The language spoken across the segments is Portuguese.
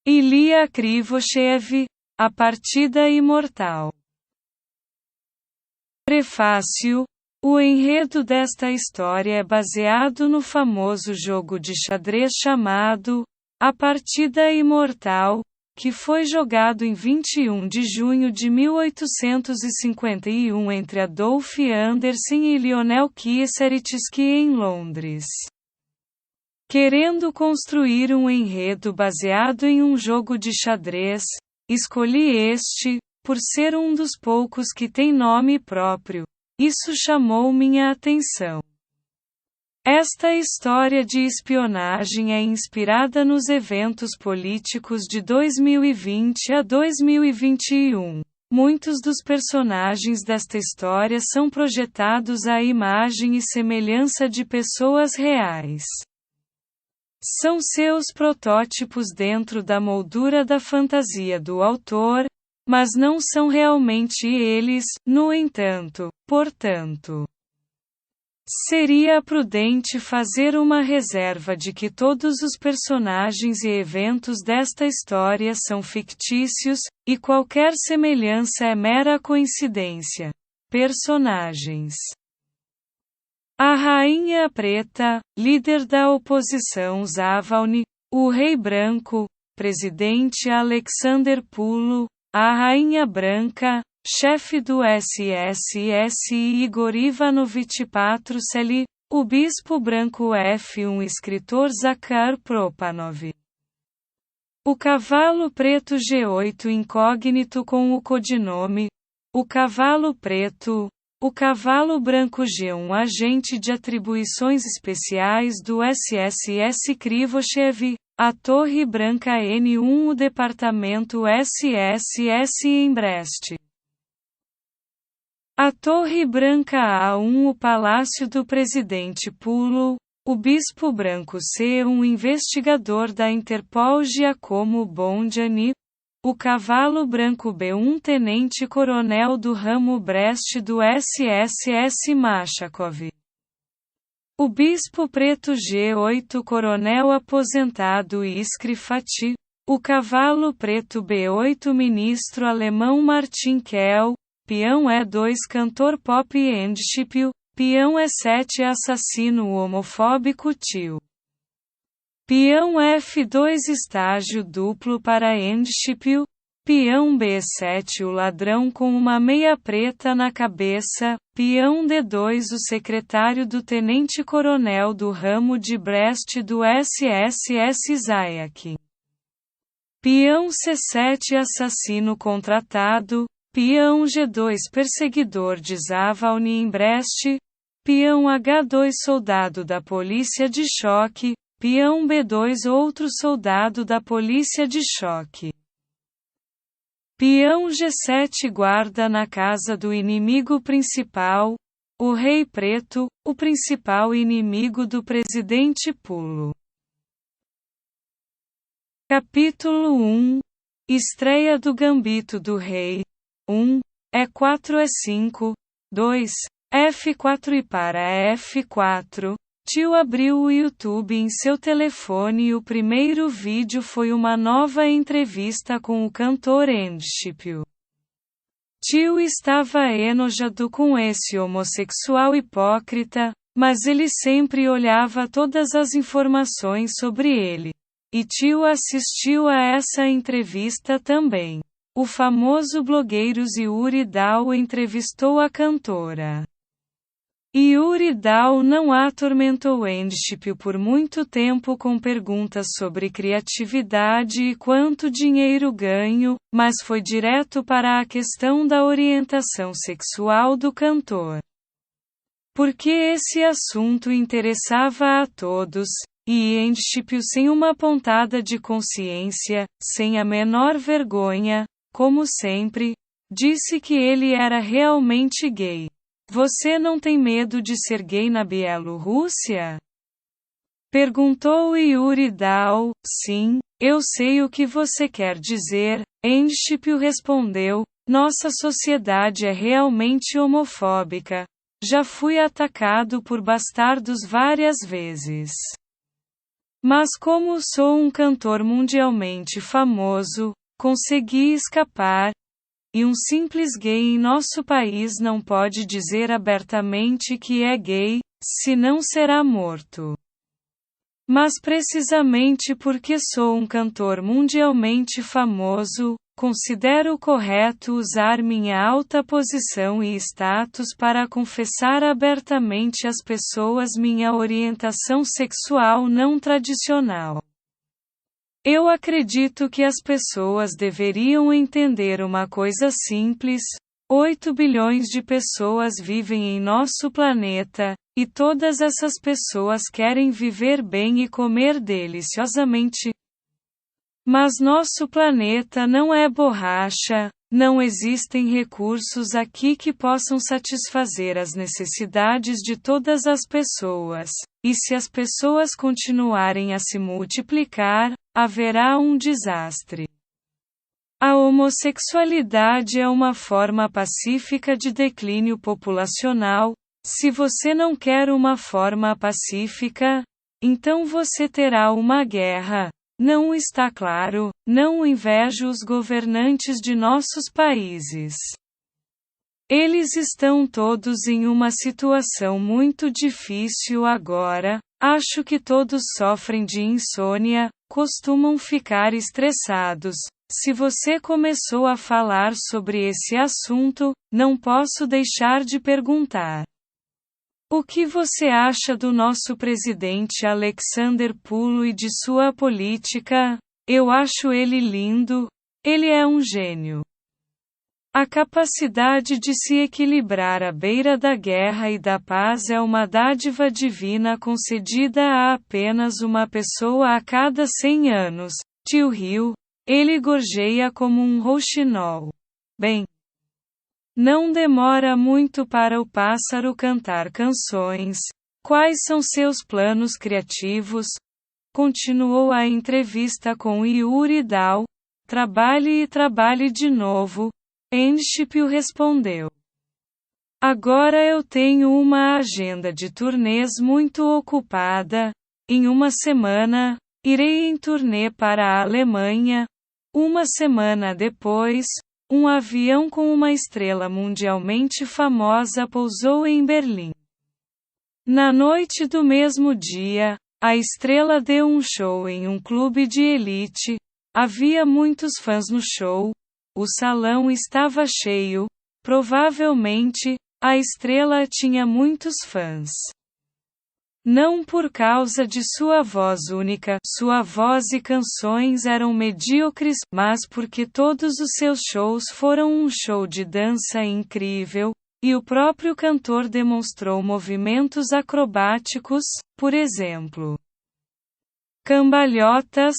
Ilya Krivoshev, A Partida Imortal. Prefácio. O enredo desta história é baseado no famoso jogo de xadrez chamado A Partida Imortal, que foi jogado em 21 de junho de 1851 entre Adolf Anderssen e Lionel Kieseritzky em Londres. Querendo construir um enredo baseado em um jogo de xadrez, escolhi este, por ser um dos poucos que tem nome próprio. Isso chamou minha atenção. Esta história de espionagem é inspirada nos eventos políticos de 2020 a 2021. Muitos dos personagens desta história são projetados à imagem e semelhança de pessoas reais. São seus protótipos dentro da moldura da fantasia do autor, mas não são realmente eles, no entanto, portanto. Seria prudente fazer uma reserva de que todos os personagens e eventos desta história são fictícios, e qualquer semelhança é mera coincidência. Personagens: a Rainha Preta, líder da oposição Zavalny, o Rei Branco, presidente Alexander Pulo, a Rainha Branca, chefe do SSSI Igor Ivanovich Patrusely, o Bispo Branco F1 escritor Zakhar Propanov. O Cavalo Preto G8 incógnito com o codinome O Cavalo Preto. O Cavalo Branco G1 agente de atribuições especiais do SSS Krivoshev, a Torre Branca N1 o Departamento SSS em Brest. A Torre Branca A1 o Palácio do Presidente Pulo, o Bispo Branco C1 investigador da Interpol Giacomo Bondiani, o Cavalo Branco B1 Tenente-Coronel do Ramo Brest do SSS Machakov. O Bispo Preto G8 Coronel Aposentado Iskry Fatih, o Cavalo Preto B8 Ministro Alemão Martin Kell, Peão E2 Cantor Pop Endshipio, Peão E7 Assassino homofóbico Tio. Peão F2 Estágio duplo para Endshipio, Peão B7 o ladrão com uma meia preta na cabeça, Peão D2 o secretário do Tenente-Coronel do Ramo de Brest do SSS Zayak. Peão C7 Assassino contratado, Peão G2 Perseguidor de Zavalny em Brest, Peão H2 Soldado da Polícia de Choque, Peão B2 Outro soldado da Polícia de Choque. Peão G7 Guarda na casa do inimigo principal, o Rei Preto, o principal inimigo do Presidente Pulo. Capítulo 1. Estreia do Gambito do Rei. 1. E4 E5. 2. F4 e para F4. Tio abriu o YouTube em seu telefone e o primeiro vídeo foi uma nova entrevista com o cantor Endshipio. Tio estava enojado com esse homossexual hipócrita, mas ele sempre olhava todas as informações sobre ele. E tio assistiu a essa entrevista também. O famoso blogueiro Yuri Dal entrevistou a cantora. Yuri Dal não atormentou Endshipio por muito tempo com perguntas sobre criatividade e quanto dinheiro ganho, mas foi direto para a questão da orientação sexual do cantor. Porque esse assunto interessava a todos, e Endshipio sem uma pontada de consciência, sem a menor vergonha, como sempre, disse que ele era realmente gay. Você não tem medo de ser gay na Bielorrússia? Perguntou Yuri Dal. Sim, eu sei o que você quer dizer, Endshipio respondeu. Nossa sociedade é realmente homofóbica. Já fui atacado por bastardos várias vezes. Mas como sou um cantor mundialmente famoso, consegui escapar, e um simples gay em nosso país não pode dizer abertamente que é gay, senão será morto. Mas precisamente porque sou um cantor mundialmente famoso, considero correto usar minha alta posição e status para confessar abertamente às pessoas minha orientação sexual não tradicional. Eu acredito que as pessoas deveriam entender uma coisa simples: 8 bilhões de pessoas vivem em nosso planeta, e todas essas pessoas querem viver bem e comer deliciosamente. Mas nosso planeta não é borracha, não existem recursos aqui que possam satisfazer as necessidades de todas as pessoas, e se as pessoas continuarem a se multiplicar, haverá um desastre. A homossexualidade é uma forma pacífica de declínio populacional. Se você não quer uma forma pacífica, então você terá uma guerra. Não está claro? Não invejo os governantes de nossos países. Eles estão todos em uma situação muito difícil agora. Acho que todos sofrem de insônia, costumam ficar estressados. Se você começou a falar sobre esse assunto, não posso deixar de perguntar: o que você acha do nosso presidente Alexander Pulo e de sua política? Eu acho ele lindo. Ele é um gênio. A capacidade de se equilibrar à beira da guerra e da paz é uma dádiva divina concedida a apenas uma pessoa a cada 100 anos. Tio Rio, ele gorjeia como um rouxinol. Bem, não demora muito para o pássaro cantar canções. Quais são seus planos criativos? Continuou a entrevista com Yuri Dal. Trabalhe e trabalhe de novo. Enshipio respondeu. Agora eu tenho uma agenda de turnês muito ocupada. Em uma semana, irei em turnê para a Alemanha. Uma semana depois, um avião com uma estrela mundialmente famosa pousou em Berlim. Na noite do mesmo dia, a estrela deu um show em um clube de elite. Havia muitos fãs no show. O salão estava cheio. Provavelmente, a estrela tinha muitos fãs. Não por causa de sua voz única, sua voz e canções eram medíocres, mas porque todos os seus shows foram um show de dança incrível, e o próprio cantor demonstrou movimentos acrobáticos, por exemplo, cambalhotas.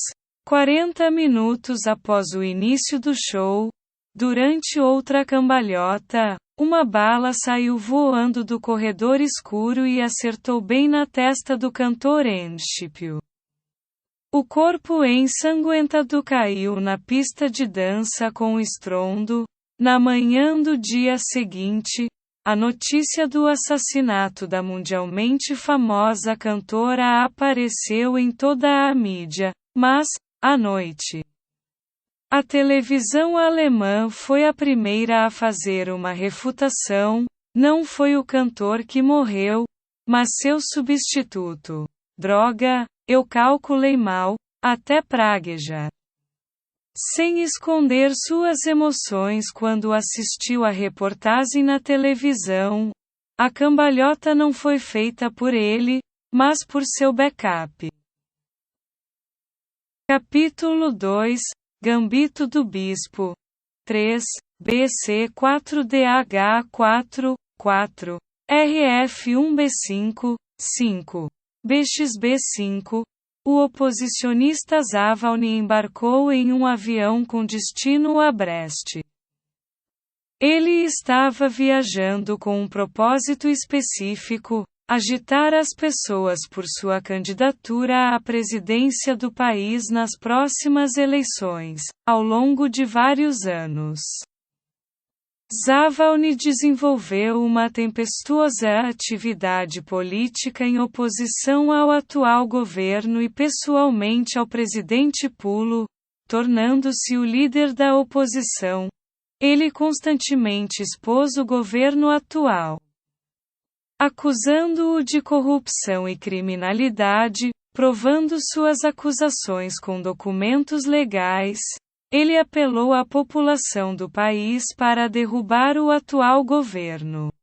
40 minutos após o início do show, durante outra cambalhota, uma bala saiu voando do corredor escuro e acertou bem na testa do cantor Enshipio. O corpo ensanguentado caiu na pista de dança com estrondo. Na manhã do dia seguinte, a notícia do assassinato da mundialmente famosa cantora apareceu em toda a mídia, mas, à noite, a televisão alemã foi a primeira a fazer uma refutação. Não foi o cantor que morreu, mas seu substituto. Droga, eu calculei mal, até pragueja. Sem esconder suas emoções quando assistiu a reportagem na televisão, a cambalhota não foi feita por ele, mas por seu backup. Capítulo 2 Gambito do Bispo 3, BC 4DH 4, 4, RF 1B5, 5, BXB 5. O oposicionista Zavalny embarcou em um avião com destino a Brest. Ele estava viajando com um propósito específico: agitar as pessoas por sua candidatura à presidência do país nas próximas eleições, ao longo de vários anos. Zavalny desenvolveu uma tempestuosa atividade política em oposição ao atual governo e pessoalmente ao presidente Pulo, tornando-se o líder da oposição. Ele constantemente expôs o governo atual, acusando-o de corrupção e criminalidade, provando suas acusações com documentos legais. Ele apelou à população do país para derrubar o atual governo.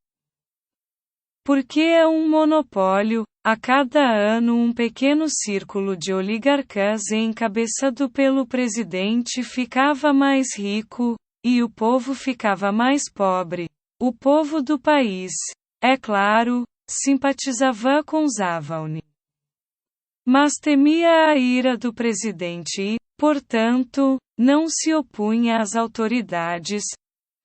Porque é um monopólio, a cada ano um pequeno círculo de oligarcas encabeçado pelo presidente ficava mais rico, e o povo ficava mais pobre. O povo do país, é claro, simpatizava com Zavalny, mas temia a ira do presidente e, portanto, não se opunha às autoridades.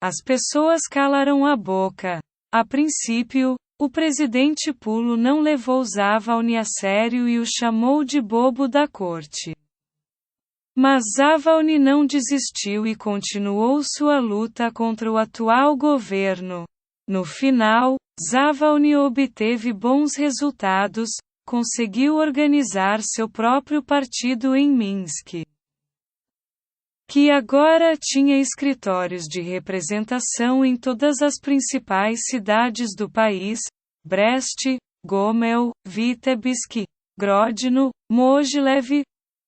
As pessoas calaram a boca. A princípio, o presidente Pulo não levou Zavalny a sério e o chamou de bobo da corte. Mas Zavalny não desistiu e continuou sua luta contra o atual governo. No final, Zavalny obteve bons resultados, conseguiu organizar seu próprio partido em Minsk, que agora tinha escritórios de representação em todas as principais cidades do país: Brest, Gomel, Vitebsk, Grodno, Mogilev,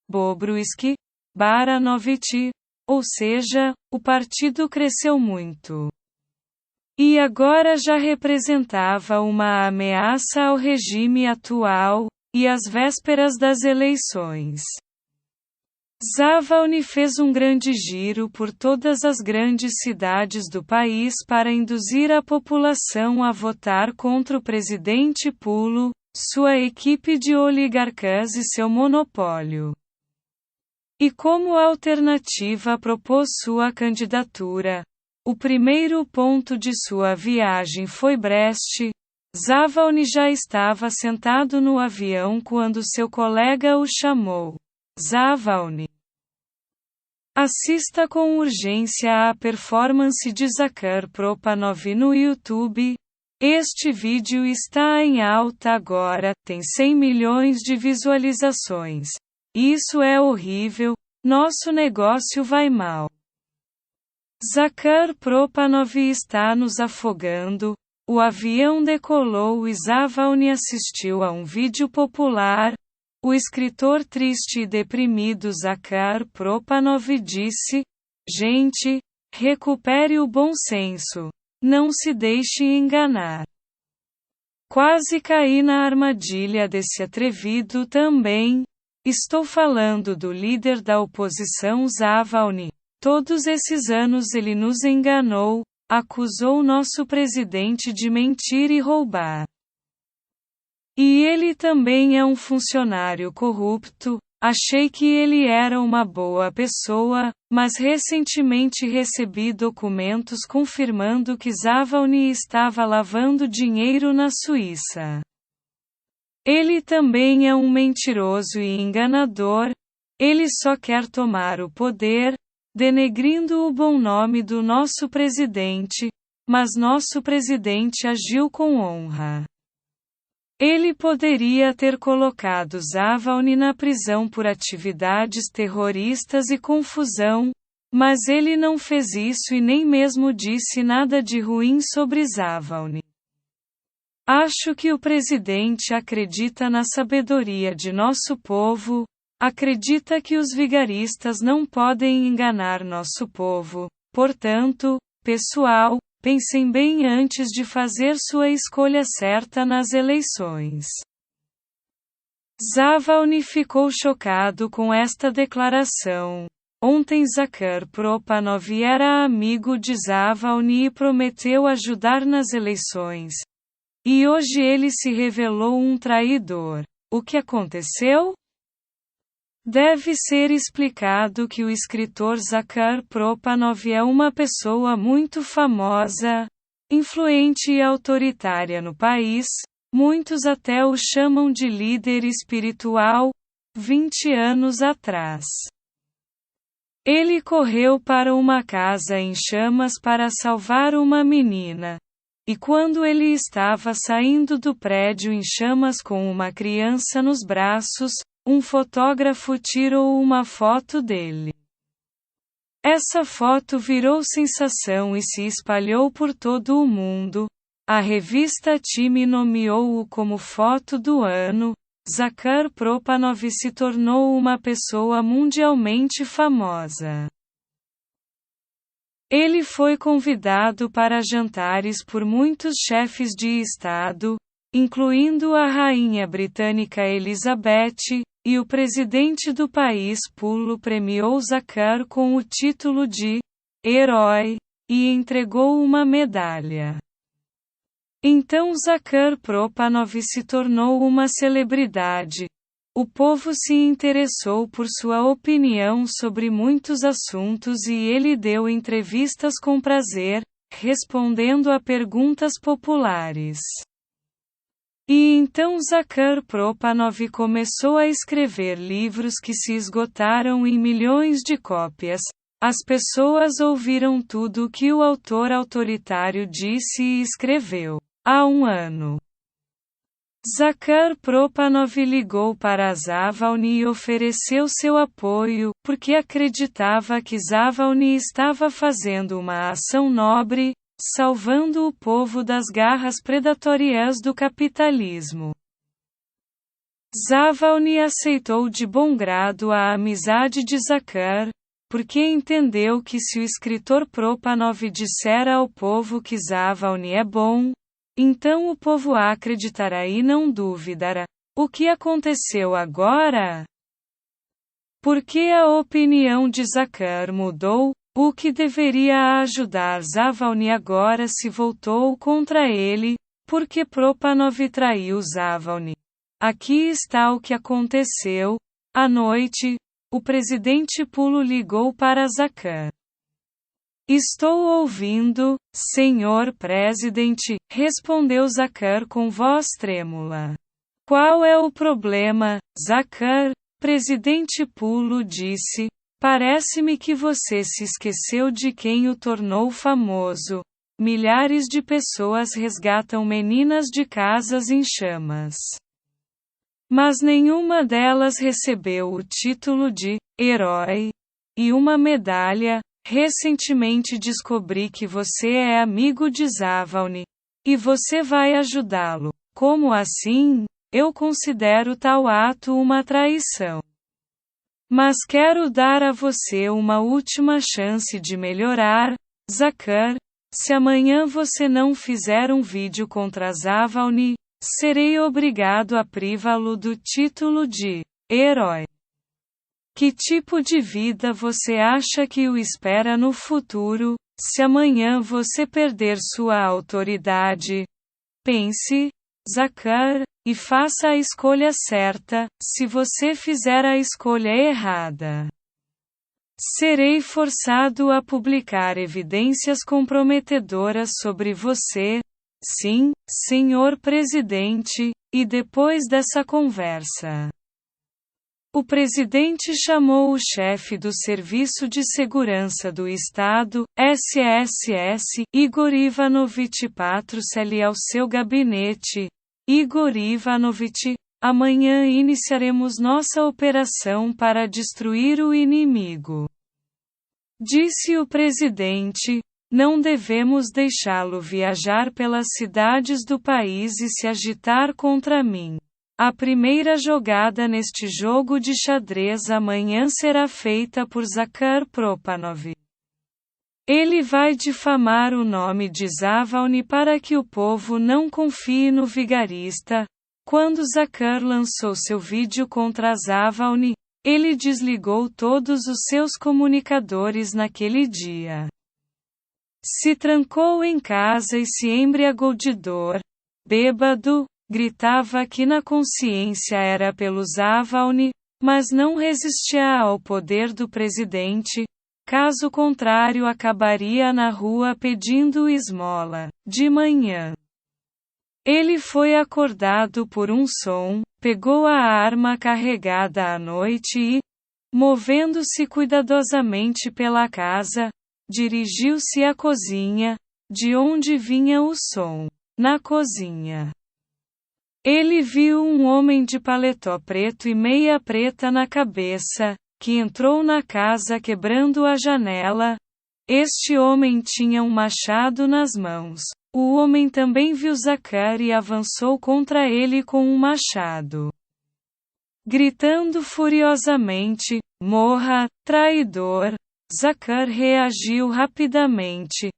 Bobruisk, Baranovich, ou seja, o partido cresceu muito. E agora já representava uma ameaça ao regime atual, e às vésperas das eleições. Zavalny fez um grande giro por todas as grandes cidades do país para induzir a população a votar contra o presidente Pulo, sua equipe de oligarcas e seu monopólio. E como alternativa propôs sua candidatura. O primeiro ponto de sua viagem foi Brest. Zavalny já estava sentado no avião quando seu colega o chamou. Zavalny, assista com urgência à performance de Zakhar Propanov no YouTube. Este vídeo está em alta agora, tem 100 milhões de visualizações. Isso é horrível, nosso negócio vai mal. Zakhar Propanov está nos afogando. O avião decolou e Zavalny assistiu a um vídeo popular. O escritor triste e deprimido Zakhar Propanov disse: gente, recupere o bom senso. Não se deixe enganar. Quase caí na armadilha desse atrevido também. Estou falando do líder da oposição Zavalny. Todos esses anos ele nos enganou, acusou nosso presidente de mentir e roubar. E ele também é um funcionário corrupto. Achei que ele era uma boa pessoa, mas recentemente recebi documentos confirmando que Zavalny estava lavando dinheiro na Suíça. Ele também é um mentiroso e enganador. Ele só quer tomar o poder, denegrindo o bom nome do nosso presidente, mas nosso presidente agiu com honra. Ele poderia ter colocado Zavalny na prisão por atividades terroristas e confusão, mas ele não fez isso e nem mesmo disse nada de ruim sobre Zavalny. Acho que o presidente acredita na sabedoria de nosso povo, acredita que os vigaristas não podem enganar nosso povo. Portanto, pessoal, pensem bem antes de fazer sua escolha certa nas eleições. Zavalny ficou chocado com esta declaração. Ontem Zakhar Propanov era amigo de Zavalny e prometeu ajudar nas eleições. E hoje ele se revelou um traidor. O que aconteceu? Deve ser explicado que o escritor Zakhar Propanov é uma pessoa muito famosa, influente e autoritária no país. Muitos até o chamam de líder espiritual. 20 anos atrás, Ele correu para uma casa em chamas para salvar uma menina. E quando ele estava saindo do prédio em chamas com uma criança nos braços, um fotógrafo tirou uma foto dele. Essa foto virou sensação e se espalhou por todo o mundo. A revista Time nomeou-o como foto do ano. Zakhar Propanov se tornou uma pessoa mundialmente famosa. Ele foi convidado para jantares por muitos chefes de Estado, incluindo a rainha britânica Elizabeth, e o presidente do país Pulo premiou Zakhar com o título de herói e entregou uma medalha. Então Zakhar Propanov se tornou uma celebridade. O povo se interessou por sua opinião sobre muitos assuntos e ele deu entrevistas com prazer, respondendo a perguntas populares. E então Zakhar Propanov começou a escrever livros que se esgotaram em milhões de cópias. As pessoas ouviram tudo o que o autor autoritário disse e escreveu. Há um ano, Zakhar Propanov ligou para Navalny e ofereceu seu apoio, porque acreditava que Navalny estava fazendo uma ação nobre, salvando o povo das garras predatórias do capitalismo. Navalny aceitou de bom grado a amizade de Zakhar, porque entendeu que se o escritor Propanov disser ao povo que Navalny é bom, então o povo acreditará e não duvidará. O que aconteceu agora? Porque a opinião de Zakhar mudou, o que deveria ajudar Navalny agora se voltou contra ele, porque Propanov traiu Navalny. Aqui está o que aconteceu. À noite, o presidente Pulo ligou para Zakhar. Estou ouvindo, senhor presidente, respondeu Zakhar com voz trêmula. Qual é o problema, Zakhar? Presidente Pulo disse. Parece-me que você se esqueceu de quem o tornou famoso. Milhares de pessoas resgatam meninas de casas em chamas. Mas nenhuma delas recebeu o título de herói e uma medalha. Recentemente descobri que você é amigo de Navalny. E você vai ajudá-lo. Como assim? Eu considero tal ato uma traição. Mas quero dar a você uma última chance de melhorar, Zakhar. Se amanhã você não fizer um vídeo contra Navalny, serei obrigado a privá-lo do título de herói. Que tipo de vida você acha que o espera no futuro, se amanhã você perder sua autoridade? Pense, Zakhar, e faça a escolha certa. Se você fizer a escolha errada, serei forçado a publicar evidências comprometedoras sobre você. Sim, senhor presidente, e depois dessa conversa, o presidente chamou o chefe do Serviço de Segurança do Estado, SSS, Igor Ivanovich Patrusely ao seu gabinete. Igor Ivanovich, amanhã iniciaremos nossa operação para destruir o inimigo. Disse o presidente, não devemos deixá-lo viajar pelas cidades do país e se agitar contra mim. A primeira jogada neste jogo de xadrez amanhã será feita por Zakhar Propanov. Ele vai difamar o nome de Navalny para que o povo não confie no vigarista. Quando Zakhar lançou seu vídeo contra Navalny, ele desligou todos os seus comunicadores naquele dia. Se trancou em casa e se embriagou de dor. Bêbado, gritava que na consciência era pelo Navalny, mas não resistia ao poder do presidente, caso contrário acabaria na rua pedindo esmola. De manhã, ele foi acordado por um som, pegou a arma carregada à noite e Movendo-se cuidadosamente pela casa, dirigiu-se à cozinha, de onde vinha o som. Na cozinha, ele viu um homem de paletó preto e meia preta na cabeça, que entrou na casa quebrando a janela. Este homem tinha um machado nas mãos. O homem também viu Zacar e avançou contra ele com um machado. Gritando furiosamente: "Morra, traidor!" Zacar reagiu rapidamente.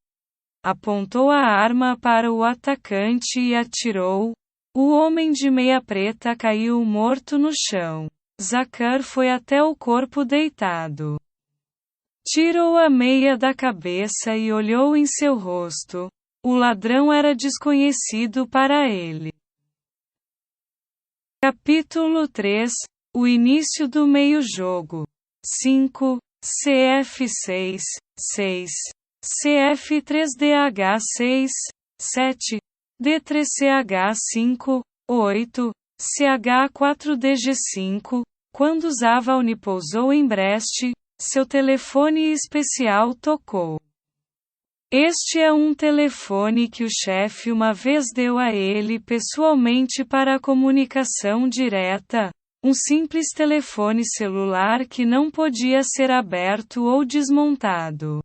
Apontou a arma para o atacante e atirou. O homem de meia preta caiu morto no chão. Zacar foi até o corpo deitado. Tirou a meia da cabeça e olhou em seu rosto. O ladrão era desconhecido para ele. Capítulo 3 – O início do meio-jogo. 5, CF 6, 6, CF 3DH 6, 7, D3CH 5, 8, CH 4DG 5. Quando Zavalny pousou em Brest, seu telefone especial tocou. Este é um telefone que o chefe uma vez deu a ele pessoalmente para a comunicação direta, um simples telefone celular que não podia ser aberto ou desmontado.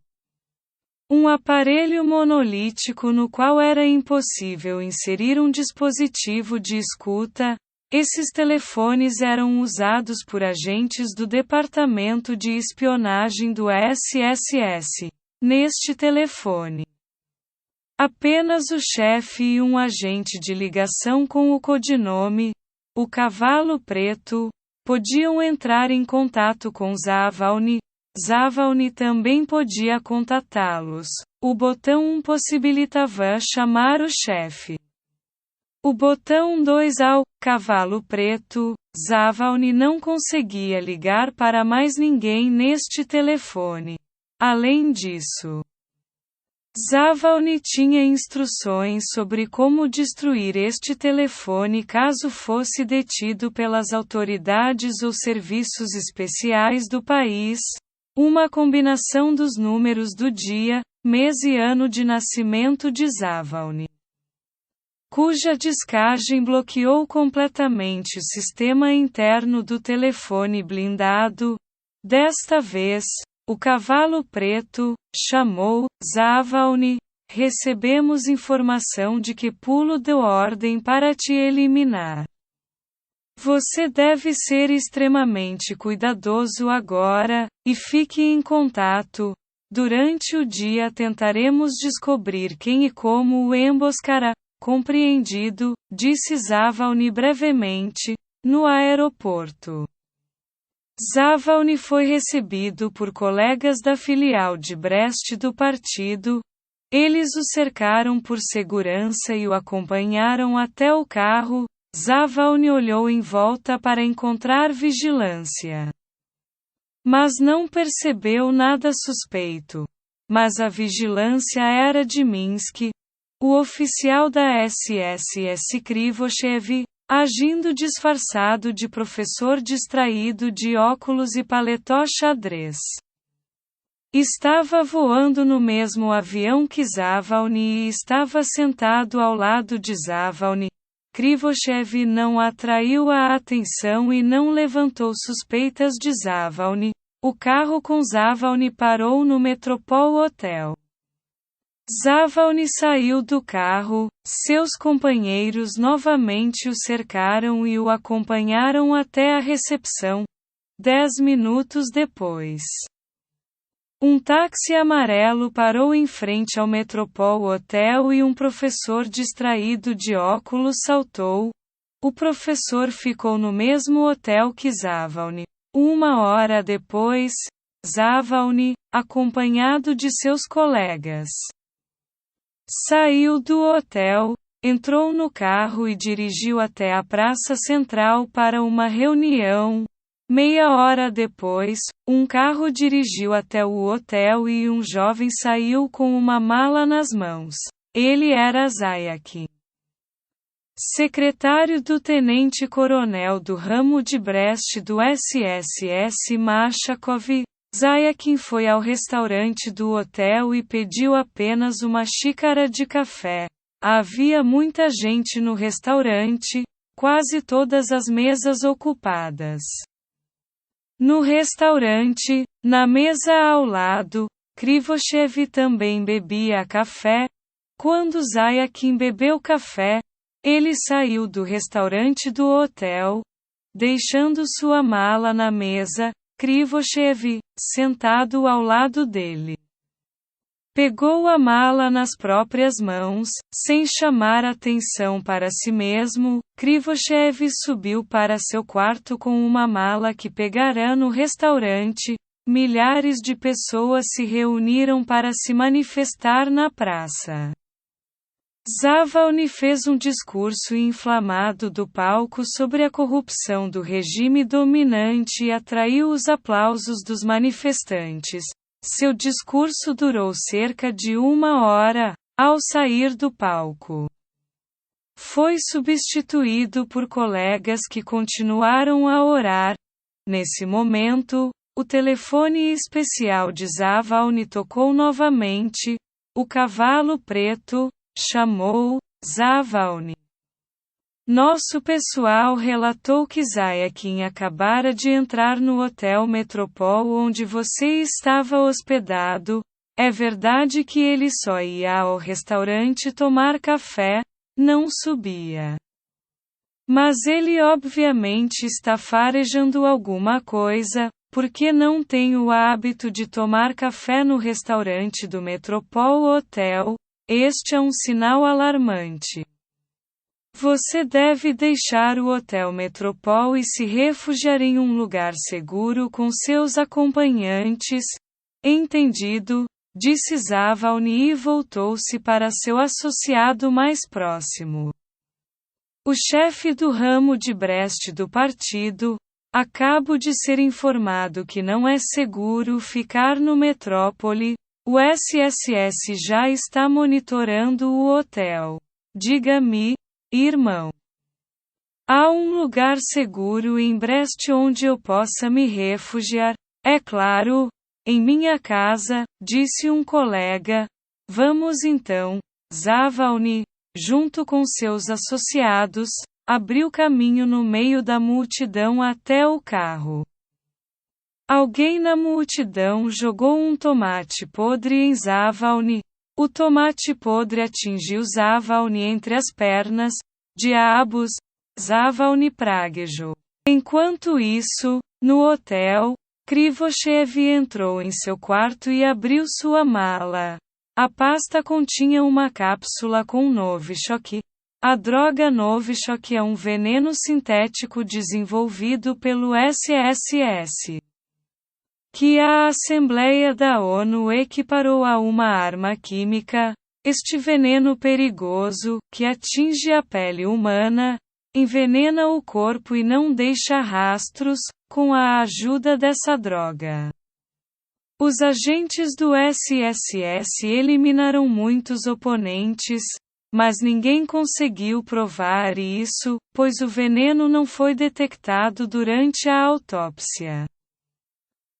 Um aparelho monolítico no qual era impossível inserir um dispositivo de escuta. Esses telefones eram usados por agentes do Departamento de Espionagem do SSS. Neste telefone, apenas o chefe e um agente de ligação com o codinome, o Cavalo Preto, podiam entrar em contato com Zavalny. Zavalny também podia contatá-los. O botão 1 possibilitava chamar o chefe. O botão 2 ao Cavalo Preto. Zavalny não conseguia ligar para mais ninguém neste telefone. Além disso, Zavalny tinha instruções sobre como destruir este telefone caso fosse detido pelas autoridades ou serviços especiais do país. Uma combinação dos números do dia, mês e ano de nascimento de Zavalny, cuja descagem bloqueou completamente o sistema interno do telefone blindado. Desta vez, o Cavalo Preto chamou Zavalny. Recebemos informação de que Pulo deu ordem para te eliminar. Você deve ser extremamente cuidadoso agora, e fique em contato. Durante o dia tentaremos descobrir quem e como o emboscará. Compreendido, disse Zavalny brevemente, no aeroporto. Zavalny foi recebido por colegas da filial de Brest do partido. Eles o cercaram por segurança e o acompanharam até o carro. Zavalny olhou em volta para encontrar vigilância, mas não percebeu nada suspeito. Mas a vigilância era de Minsk. O oficial da SSS Krivoshev, agindo disfarçado de professor distraído de óculos e paletó xadrez, estava voando no mesmo avião que Zavalny e estava sentado ao lado de Zavalny. Krivoshev não atraiu a atenção e não levantou suspeitas de Zavalny. O carro com Zavalny parou no Metropol Hotel. Zavalny saiu do carro, seus companheiros novamente o cercaram e o acompanharam até a recepção. 10 minutos depois, um táxi amarelo parou em frente ao Metropol Hotel e um professor distraído de óculos saltou. O professor ficou no mesmo hotel que Zavalny. 1 hora depois, Zavalny, acompanhado de seus colegas, saiu do hotel, entrou no carro e dirigiu até a Praça Central para uma reunião. Meia hora depois, um carro dirigiu até o hotel e um jovem saiu com uma mala nas mãos. Ele era Zayak. secretário do tenente-coronel do ramo de Brest do SSS Machakov, Zayakin foi ao restaurante do hotel e pediu apenas uma xícara de café. Havia muita gente no restaurante, quase todas as mesas ocupadas. No restaurante, na mesa ao lado, Krivoshev também bebia café. Quando Zayakin bebeu café, ele saiu do restaurante do hotel, deixando sua mala na mesa. Krivoshev, sentado ao lado dele, pegou a mala nas próprias mãos, sem chamar atenção para si mesmo. Krivoshev subiu para seu quarto com uma mala que pegará no restaurante. Milhares de pessoas se reuniram para se manifestar na praça. Zavalny fez um discurso inflamado do palco sobre a corrupção do regime dominante e atraiu os aplausos dos manifestantes. Seu discurso durou cerca de 1 hora. Ao sair do palco, foi substituído por colegas que continuaram a orar. Nesse momento, o telefone especial de Zavalny tocou novamente. O cavalo preto chamou Zavalny. Nosso pessoal relatou que Zayakin acabara de entrar no Hotel Metropol onde você estava hospedado. É verdade que ele só ia ao restaurante tomar café, não subia. Mas ele obviamente está farejando alguma coisa, porque não tem o hábito de tomar café no restaurante do Metropol Hotel. Este é um sinal alarmante. Você deve deixar o Hotel Metropol e se refugiar em um lugar seguro com seus acompanhantes. Entendido, disse Zavalny e voltou-se para seu associado mais próximo. O chefe do ramo de Brest do partido, acabo de ser informado que não é seguro ficar no Metrópole. O SSS já está monitorando o hotel. Diga-me, irmão. Há um lugar seguro em Brest onde eu possa me refugiar? É claro, em minha casa, disse um colega. Vamos então. Zavalny, junto com seus associados, abriu caminho no meio da multidão até o carro. Alguém na multidão jogou um tomate podre em Zavalny. O tomate podre atingiu Zavalny entre as pernas. Diabos! Zavalny praguejou. Enquanto isso, no hotel, Krivoshev entrou em seu quarto e abriu sua mala. A pasta continha uma cápsula com Novichok. A droga Novichok é um veneno sintético desenvolvido pelo SSS. Que a Assembleia da ONU equiparou a uma arma química. Este veneno perigoso, que atinge a pele humana, envenena o corpo e não deixa rastros, com a ajuda dessa droga. Os agentes do SSS eliminaram muitos oponentes, mas ninguém conseguiu provar isso, pois o veneno não foi detectado durante a autópsia.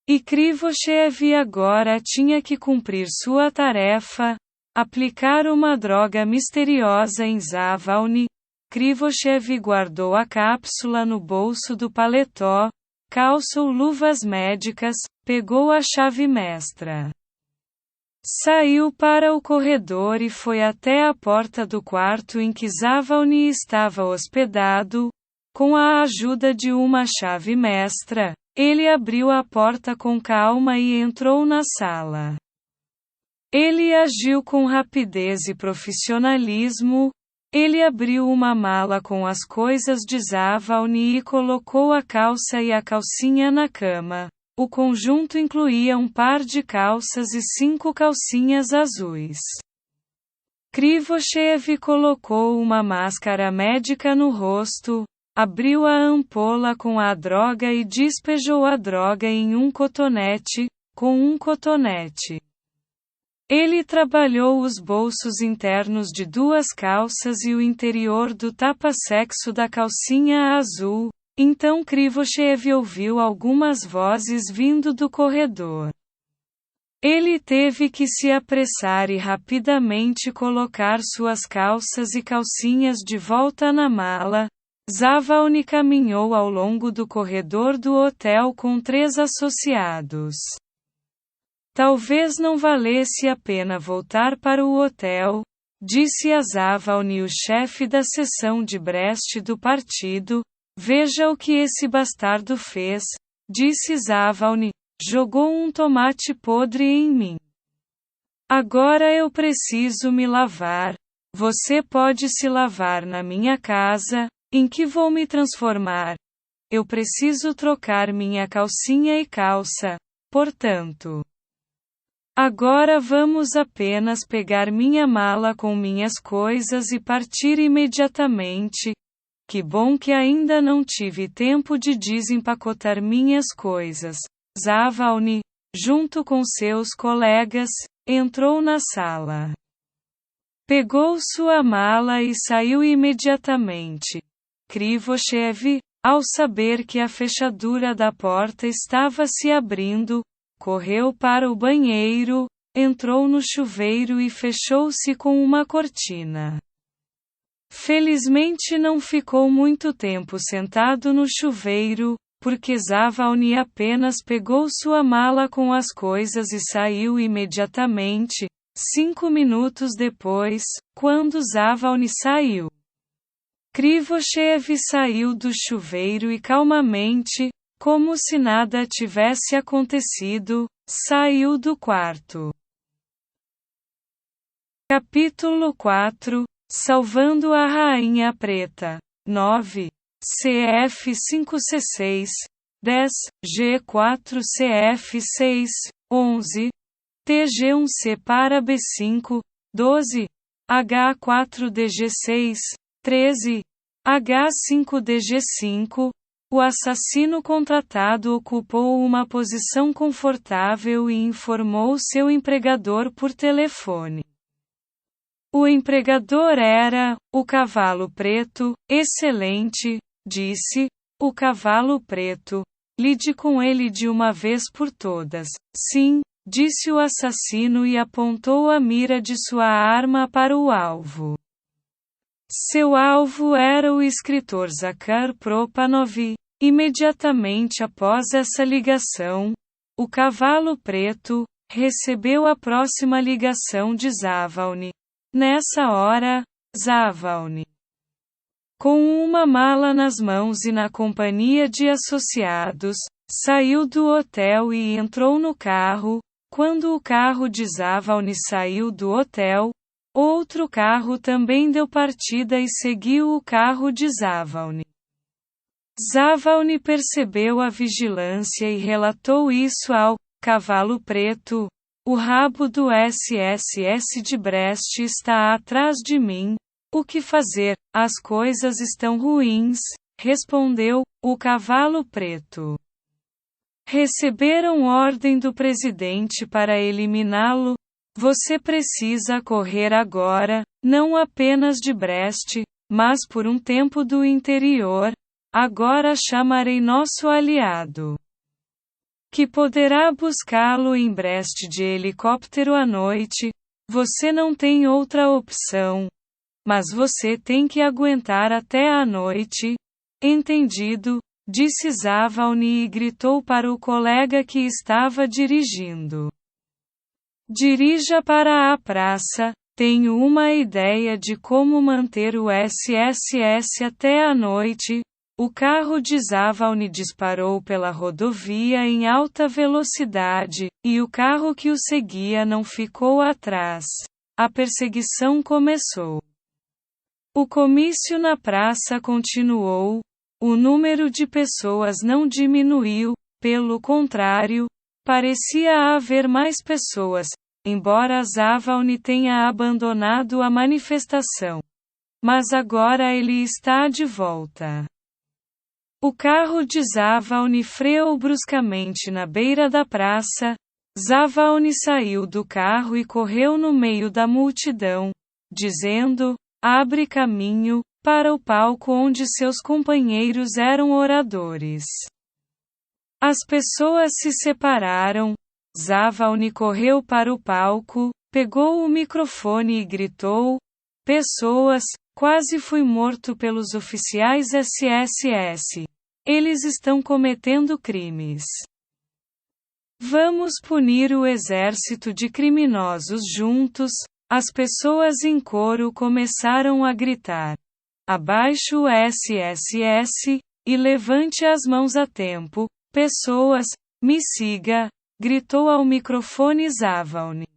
E Krivoshev agora tinha que cumprir sua tarefa, aplicar uma droga misteriosa em Zavalny. Krivoshev guardou a cápsula no bolso do paletó, calçou luvas médicas, pegou a chave mestra. Saiu para o corredor e foi até a porta do quarto em que Zavalny estava hospedado. Com a ajuda de uma chave mestra, ele abriu a porta com calma e entrou na sala. Ele agiu com rapidez e profissionalismo. Ele abriu uma mala com as coisas de Zavalny e colocou a calça e a calcinha na cama. O conjunto incluía um par de calças e 5 calcinhas azuis. Krivoshev colocou uma máscara médica no rosto, abriu a ampola com a droga e despejou a droga em um cotonete, com um cotonete. Ele trabalhou os bolsos internos de duas calças e o interior do tapa-sexo da calcinha azul. Então Krivoshev ouviu algumas vozes vindo do corredor. Ele teve que se apressar e rapidamente colocar suas calças e calcinhas de volta na mala. Zavalny caminhou ao longo do corredor do hotel com 3 associados. Talvez não valesse a pena voltar para o hotel, disse a Zavalny o chefe da seção de Brest do partido. Veja o que esse bastardo fez, disse Zavalny. Jogou um tomate podre em mim. Agora eu preciso me lavar. Você pode se lavar na minha casa, em que vou me transformar. Eu preciso trocar minha calcinha e calça, portanto. Agora vamos apenas pegar minha mala com minhas coisas e partir imediatamente. Que bom que ainda não tive tempo de desempacotar minhas coisas. Zavalny, junto com seus colegas, entrou na sala. Pegou sua mala e saiu imediatamente. Krivoshev, ao saber que a fechadura da porta estava se abrindo, correu para o banheiro, entrou no chuveiro e fechou-se com uma cortina. Felizmente não ficou muito tempo sentado no chuveiro, porque Zavalny apenas pegou sua mala com as coisas e saiu imediatamente. 5 minutos depois, quando Zavalny saiu, Krivoshev saiu do chuveiro e calmamente, como se nada tivesse acontecido, saiu do quarto. Capítulo 4 – Salvando a Rainha Preta. 9. CF 5C6, 10, G4 CF 6, 11, TG1C para B5, 12, H4DG6, 13, H5DG5. O assassino contratado ocupou uma posição confortável e informou seu empregador por telefone. O empregador era o cavalo preto. Excelente, disse o cavalo preto. Lide com ele de uma vez por todas. Sim, disse o assassino e apontou a mira de sua arma para o alvo. Seu alvo era o escritor Zakhar Propanov. Imediatamente após essa ligação, o cavalo preto recebeu a próxima ligação de Zavalny. Nessa hora, Zavalny, com uma mala nas mãos e na companhia de associados, saiu do hotel e entrou no carro. Quando o carro de Zavalny saiu do hotel, outro carro também deu partida e seguiu o carro de Zavalny. Zavalny percebeu a vigilância e relatou isso ao cavalo preto. O rabo do SSS de Brest está atrás de mim. O que fazer? As coisas estão ruins, respondeu o cavalo preto. Receberam ordem do presidente para eliminá-lo. Você precisa correr agora, não apenas de Brest, mas por um tempo do interior. Agora chamarei nosso aliado, que poderá buscá-lo em Brest de helicóptero à noite. Você não tem outra opção. Mas você tem que aguentar até a noite. Entendido, disse Zavalny e gritou para o colega que estava dirigindo. Dirija para a praça. Tenho uma ideia de como manter o SSS até a noite. O carro de Zavalny disparou pela rodovia em alta velocidade, e o carro que o seguia não ficou atrás. A perseguição começou. O comício na praça continuou. O número de pessoas não diminuiu, pelo contrário, parecia haver mais pessoas, embora Zavalny tenha abandonado a manifestação. Mas agora ele está de volta. O carro de Zavalny freou bruscamente na beira da praça. Zavalny saiu do carro e correu no meio da multidão, dizendo: abre caminho, para o palco onde seus companheiros eram oradores. As pessoas se separaram. Zavalny correu para o palco, pegou o microfone e gritou: pessoas, quase fui morto pelos oficiais SSS. Eles estão cometendo crimes. Vamos punir o exército de criminosos juntos. As pessoas em coro começaram a gritar: abaixo o SSS, e levante as mãos a tempo. Pessoas, me siga, gritou ao microfone Zavalny.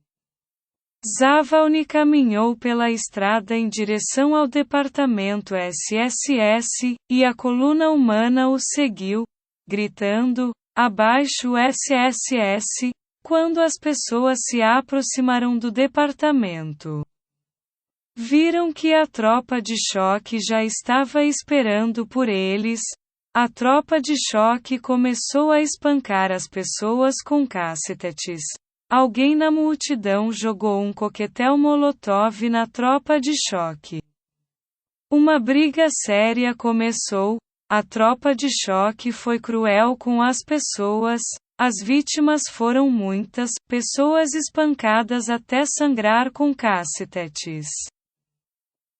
Zavalny caminhou pela estrada em direção ao departamento SSS, e a coluna humana o seguiu, gritando: abaixo o SSS, quando as pessoas se aproximaram do departamento. Viram que a tropa de choque já estava esperando por eles. A tropa de choque começou a espancar as pessoas com cacetetes. Alguém na multidão jogou um coquetel molotov na tropa de choque. Uma briga séria começou. A tropa de choque foi cruel com as pessoas. As vítimas foram muitas, pessoas espancadas até sangrar com cacetetes.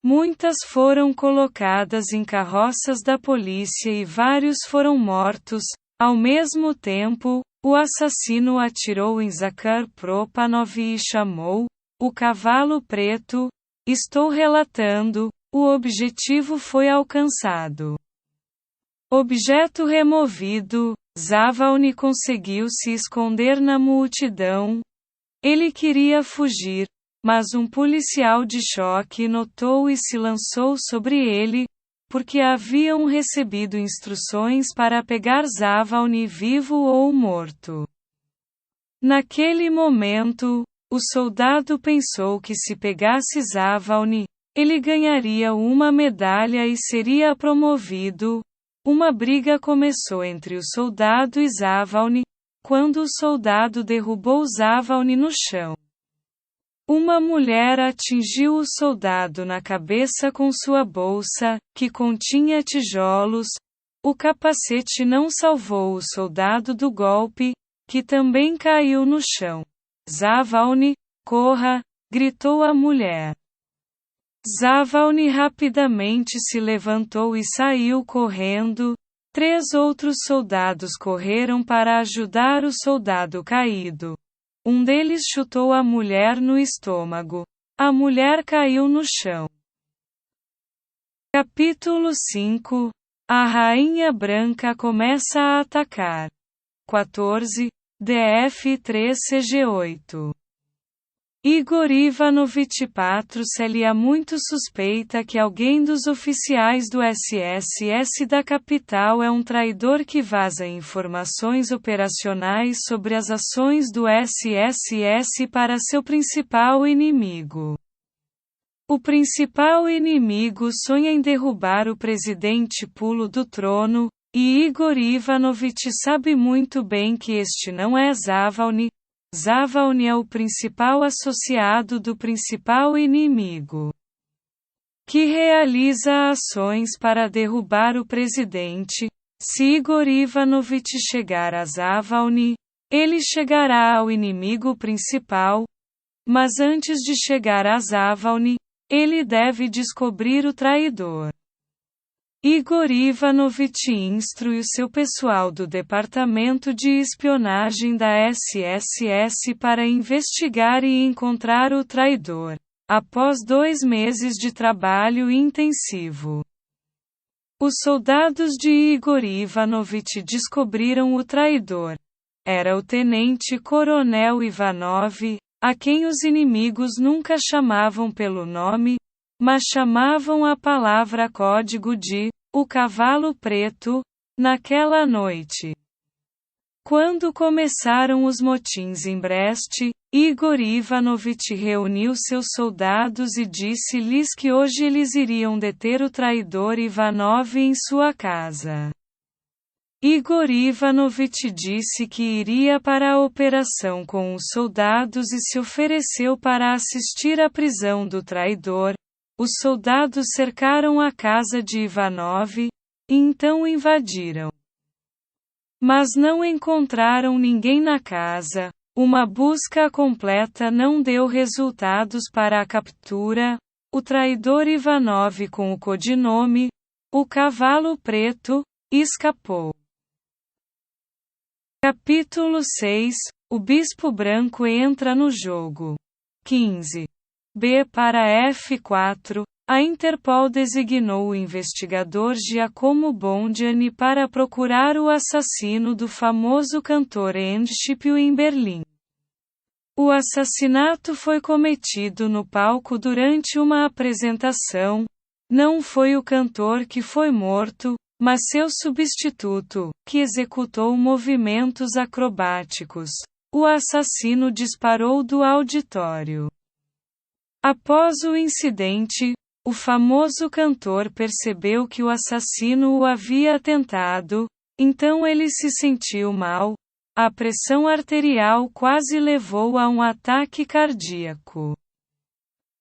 Muitas foram colocadas em carroças da polícia e vários foram mortos. Ao mesmo tempo, o assassino atirou em Zakhar Propanov e chamou o cavalo preto. Estou relatando, o objetivo foi alcançado. Objeto removido. Zavalny conseguiu se esconder na multidão. Ele queria fugir, mas um policial de choque notou e se lançou sobre ele, porque haviam recebido instruções para pegar Zavalny vivo ou morto. Naquele momento, o soldado pensou que se pegasse Zavalny, ele ganharia uma medalha e seria promovido. Uma briga começou entre o soldado e Zavalny, quando o soldado derrubou Zavalny no chão. Uma mulher atingiu o soldado na cabeça com sua bolsa, que continha tijolos. O capacete não salvou o soldado do golpe, que também caiu no chão. Zavalny, corra! Gritou a mulher. Zavalny rapidamente se levantou e saiu correndo. 3 outros soldados correram para ajudar o soldado caído. Um deles chutou a mulher no estômago. A mulher caiu no chão. Capítulo 5. A Rainha Branca começa a atacar. 14. DF 3 CG8. Igor Ivanovich Patrushelia muito suspeita que alguém dos oficiais do SSS da capital é um traidor que vaza informações operacionais sobre as ações do SSS para seu principal inimigo. O principal inimigo sonha em derrubar o presidente Pulo do trono, e Igor Ivanovich sabe muito bem que este não é Zavalny. Zavalny é o principal associado do principal inimigo, que realiza ações para derrubar o presidente. Se Igor Ivanovich chegar a Zavalny, ele chegará ao inimigo principal. Mas antes de chegar a Zavalny, ele deve descobrir o traidor. Igor Ivanovich instrui o seu pessoal do Departamento de Espionagem da SSS para investigar e encontrar o traidor. Após 2 meses de trabalho intensivo, os soldados de Igor Ivanovich descobriram o traidor. Era o tenente-coronel Ivanov, a quem os inimigos nunca chamavam pelo nome, mas chamavam a palavra código de o cavalo preto. Naquela noite, quando começaram os motins em Brest, Igor Ivanovich reuniu seus soldados e disse-lhes que hoje eles iriam deter o traidor Ivanov em sua casa. Igor Ivanovich disse que iria para a operação com os soldados e se ofereceu para assistir à prisão do traidor. Os soldados cercaram a casa de Ivanov, e então invadiram. Mas não encontraram ninguém na casa. Uma busca completa não deu resultados para a captura. O traidor Ivanov, com o codinome o Cavalo Preto, escapou. Capítulo 6 – O Bispo Branco entra no jogo. 15. B para F4, a Interpol designou o investigador Giacomo Bondiani para procurar o assassino do famoso cantor Endschipio em Berlim. O assassinato foi cometido no palco durante uma apresentação. Não foi o cantor que foi morto, mas seu substituto, que executou movimentos acrobáticos. O assassino disparou do auditório. Após o incidente, o famoso cantor percebeu que o assassino o havia tentado, então ele se sentiu mal. A pressão arterial quase levou a um ataque cardíaco.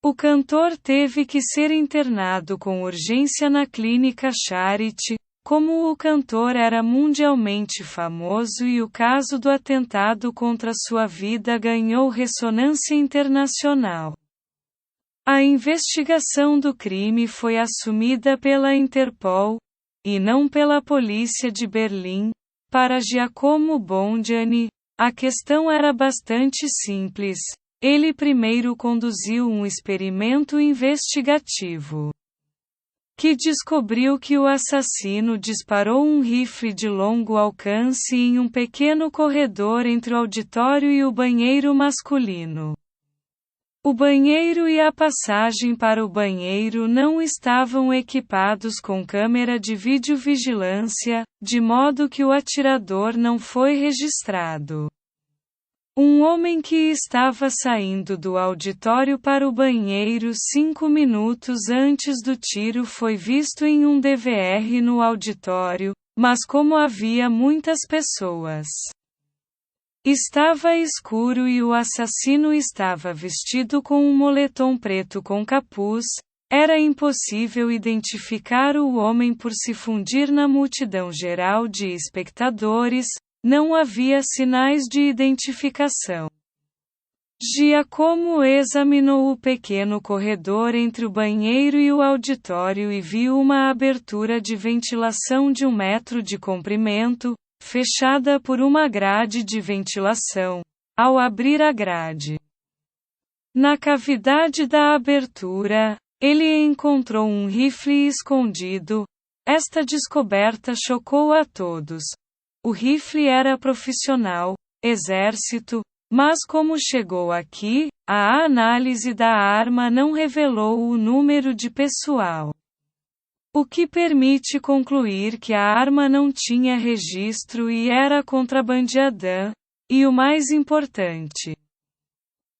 O cantor teve que ser internado com urgência na clínica Charité. Como o cantor era mundialmente famoso e o caso do atentado contra sua vida ganhou ressonância internacional. A investigação do crime foi assumida pela Interpol, e não pela polícia de Berlim. Para Giacomo Bondiani, a questão era bastante simples. Ele primeiro conduziu um experimento investigativo que descobriu que o assassino disparou um rifle de longo alcance em um pequeno corredor entre o auditório e o banheiro masculino. O banheiro e a passagem para o banheiro não estavam equipados com câmera de videovigilância, de modo que o atirador não foi registrado. Um homem que estava saindo do auditório para o banheiro 5 minutos antes do tiro foi visto em um DVR no auditório, mas como havia muitas pessoas, estava escuro e o assassino estava vestido com um moletom preto com capuz, era impossível identificar o homem por se fundir na multidão geral de espectadores. Não havia sinais de identificação. Giacomo examinou o pequeno corredor entre o banheiro e o auditório e viu uma abertura de ventilação de 1 metro de comprimento, fechada por uma grade de ventilação. Ao abrir a grade, na cavidade da abertura, ele encontrou um rifle escondido. Esta descoberta chocou a todos. O rifle era profissional, exército, mas como chegou aqui, a análise da arma não revelou o número de pessoal. O que permite concluir que a arma não tinha registro e era contrabandeada. E o mais importante,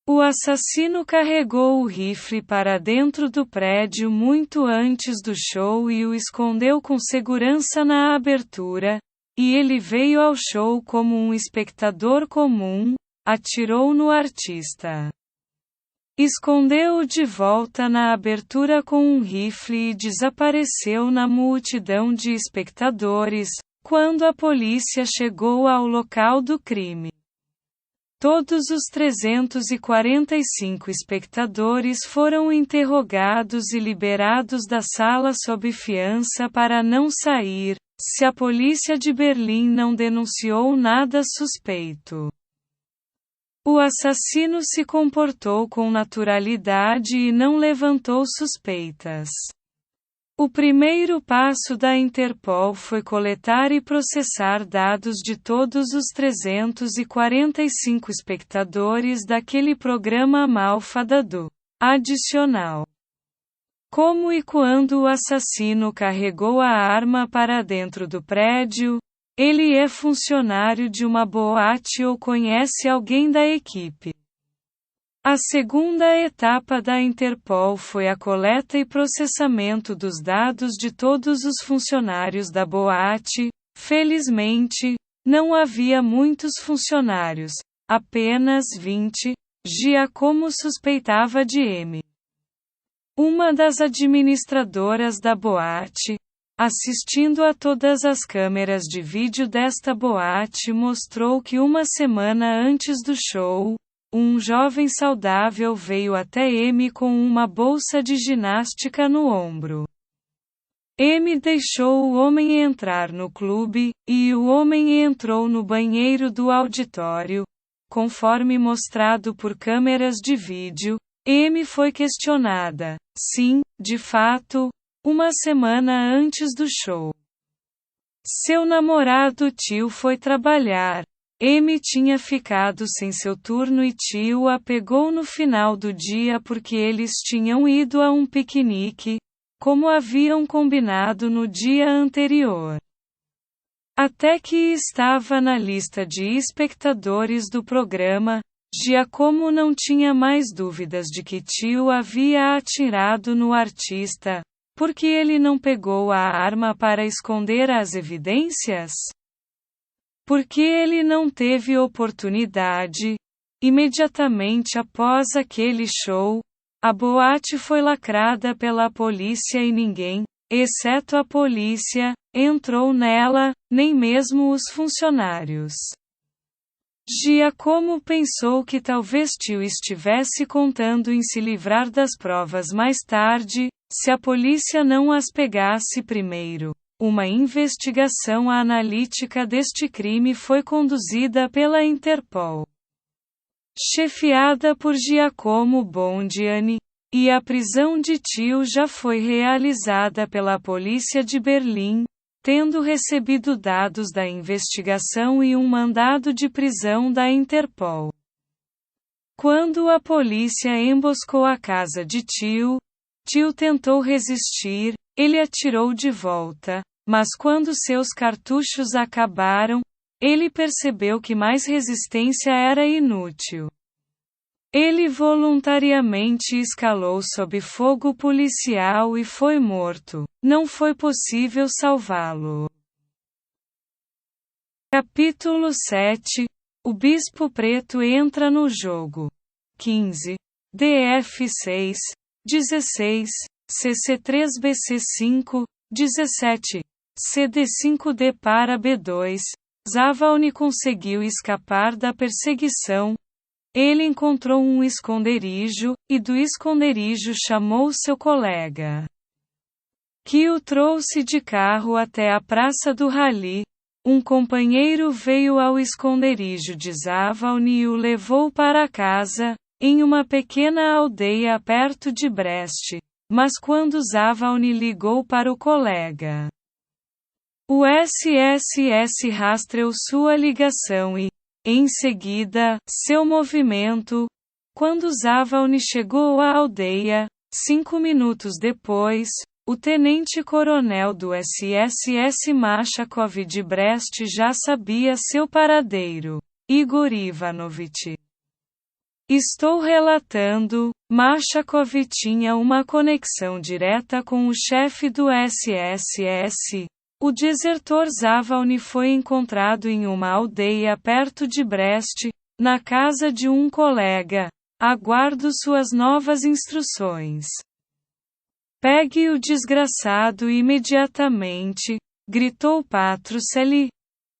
o assassino carregou o rifle para dentro do prédio muito antes do show e o escondeu com segurança na abertura. E ele veio ao show como um espectador comum, atirou no artista, escondeu-o de volta na abertura com um rifle e desapareceu na multidão de espectadores, quando a polícia chegou ao local do crime. Todos os 345 espectadores foram interrogados e liberados da sala sob fiança para não sair, se a polícia de Berlim não denunciou nada suspeito. O assassino se comportou com naturalidade e não levantou suspeitas. O primeiro passo da Interpol foi coletar e processar dados de todos os 345 espectadores daquele programa malfadado. Adicional. Como e quando o assassino carregou a arma para dentro do prédio? Ele é funcionário de uma boate ou conhece alguém da equipe? A segunda etapa da Interpol foi a coleta e processamento dos dados de todos os funcionários da boate. Felizmente, não havia muitos funcionários, apenas 20. Giacomo suspeitava de M. Uma das administradoras da boate, assistindo a todas as câmeras de vídeo desta boate, mostrou que uma semana antes do show, um jovem saudável veio até M com uma bolsa de ginástica no ombro. M deixou o homem entrar no clube, e o homem entrou no banheiro do auditório. Conforme mostrado por câmeras de vídeo, M foi questionada. Sim, de fato, uma semana antes do show. Seu namorado Tio foi trabalhar. M tinha ficado sem seu turno e Tio a pegou no final do dia porque eles tinham ido a um piquenique, como haviam combinado no dia anterior. Até que estava na lista de espectadores do programa, Giacomo não tinha mais dúvidas de que Tio havia atirado no artista, porque ele não pegou a arma para esconder as evidências? Porque ele não teve oportunidade. Imediatamente após aquele show, a boate foi lacrada pela polícia e ninguém, exceto a polícia, entrou nela, nem mesmo os funcionários. Giacomo pensou que talvez Tio estivesse contando em se livrar das provas mais tarde, se a polícia não as pegasse primeiro. Uma investigação analítica deste crime foi conduzida pela Interpol, chefiada por Giacomo Bondiani, e a prisão de Tio já foi realizada pela polícia de Berlim, tendo recebido dados da investigação e um mandado de prisão da Interpol. Quando a polícia emboscou a casa de Tio, Tio tentou resistir, ele atirou de volta, mas quando seus cartuchos acabaram, ele percebeu que mais resistência era inútil. Ele voluntariamente escalou sob fogo policial e foi morto. Não foi possível salvá-lo. Capítulo 7. O Bispo Preto entra no jogo. 15. DF 6. 16. CC3 BC 5. 17. CD5D para B2. Zavalny conseguiu escapar da perseguição. Ele encontrou um esconderijo, e do esconderijo chamou seu colega, que o trouxe de carro até a Praça do Rally. Um companheiro veio ao esconderijo de Zavalny e o levou para casa, em uma pequena aldeia perto de Brest. Mas quando Zavalny ligou para o colega, o SSS rastreou sua ligação e, em seguida, seu movimento. Quando Zavalny chegou à aldeia, 5 minutos depois, o tenente-coronel do SSS Machakov de Brest já sabia seu paradeiro, Igor Ivanovich. Estou relatando, Machakov tinha uma conexão direta com o chefe do SSS. O desertor Zavalny foi encontrado em uma aldeia perto de Brest, na casa de um colega. Aguardo suas novas instruções. Pegue o desgraçado imediatamente, gritou Patrusely,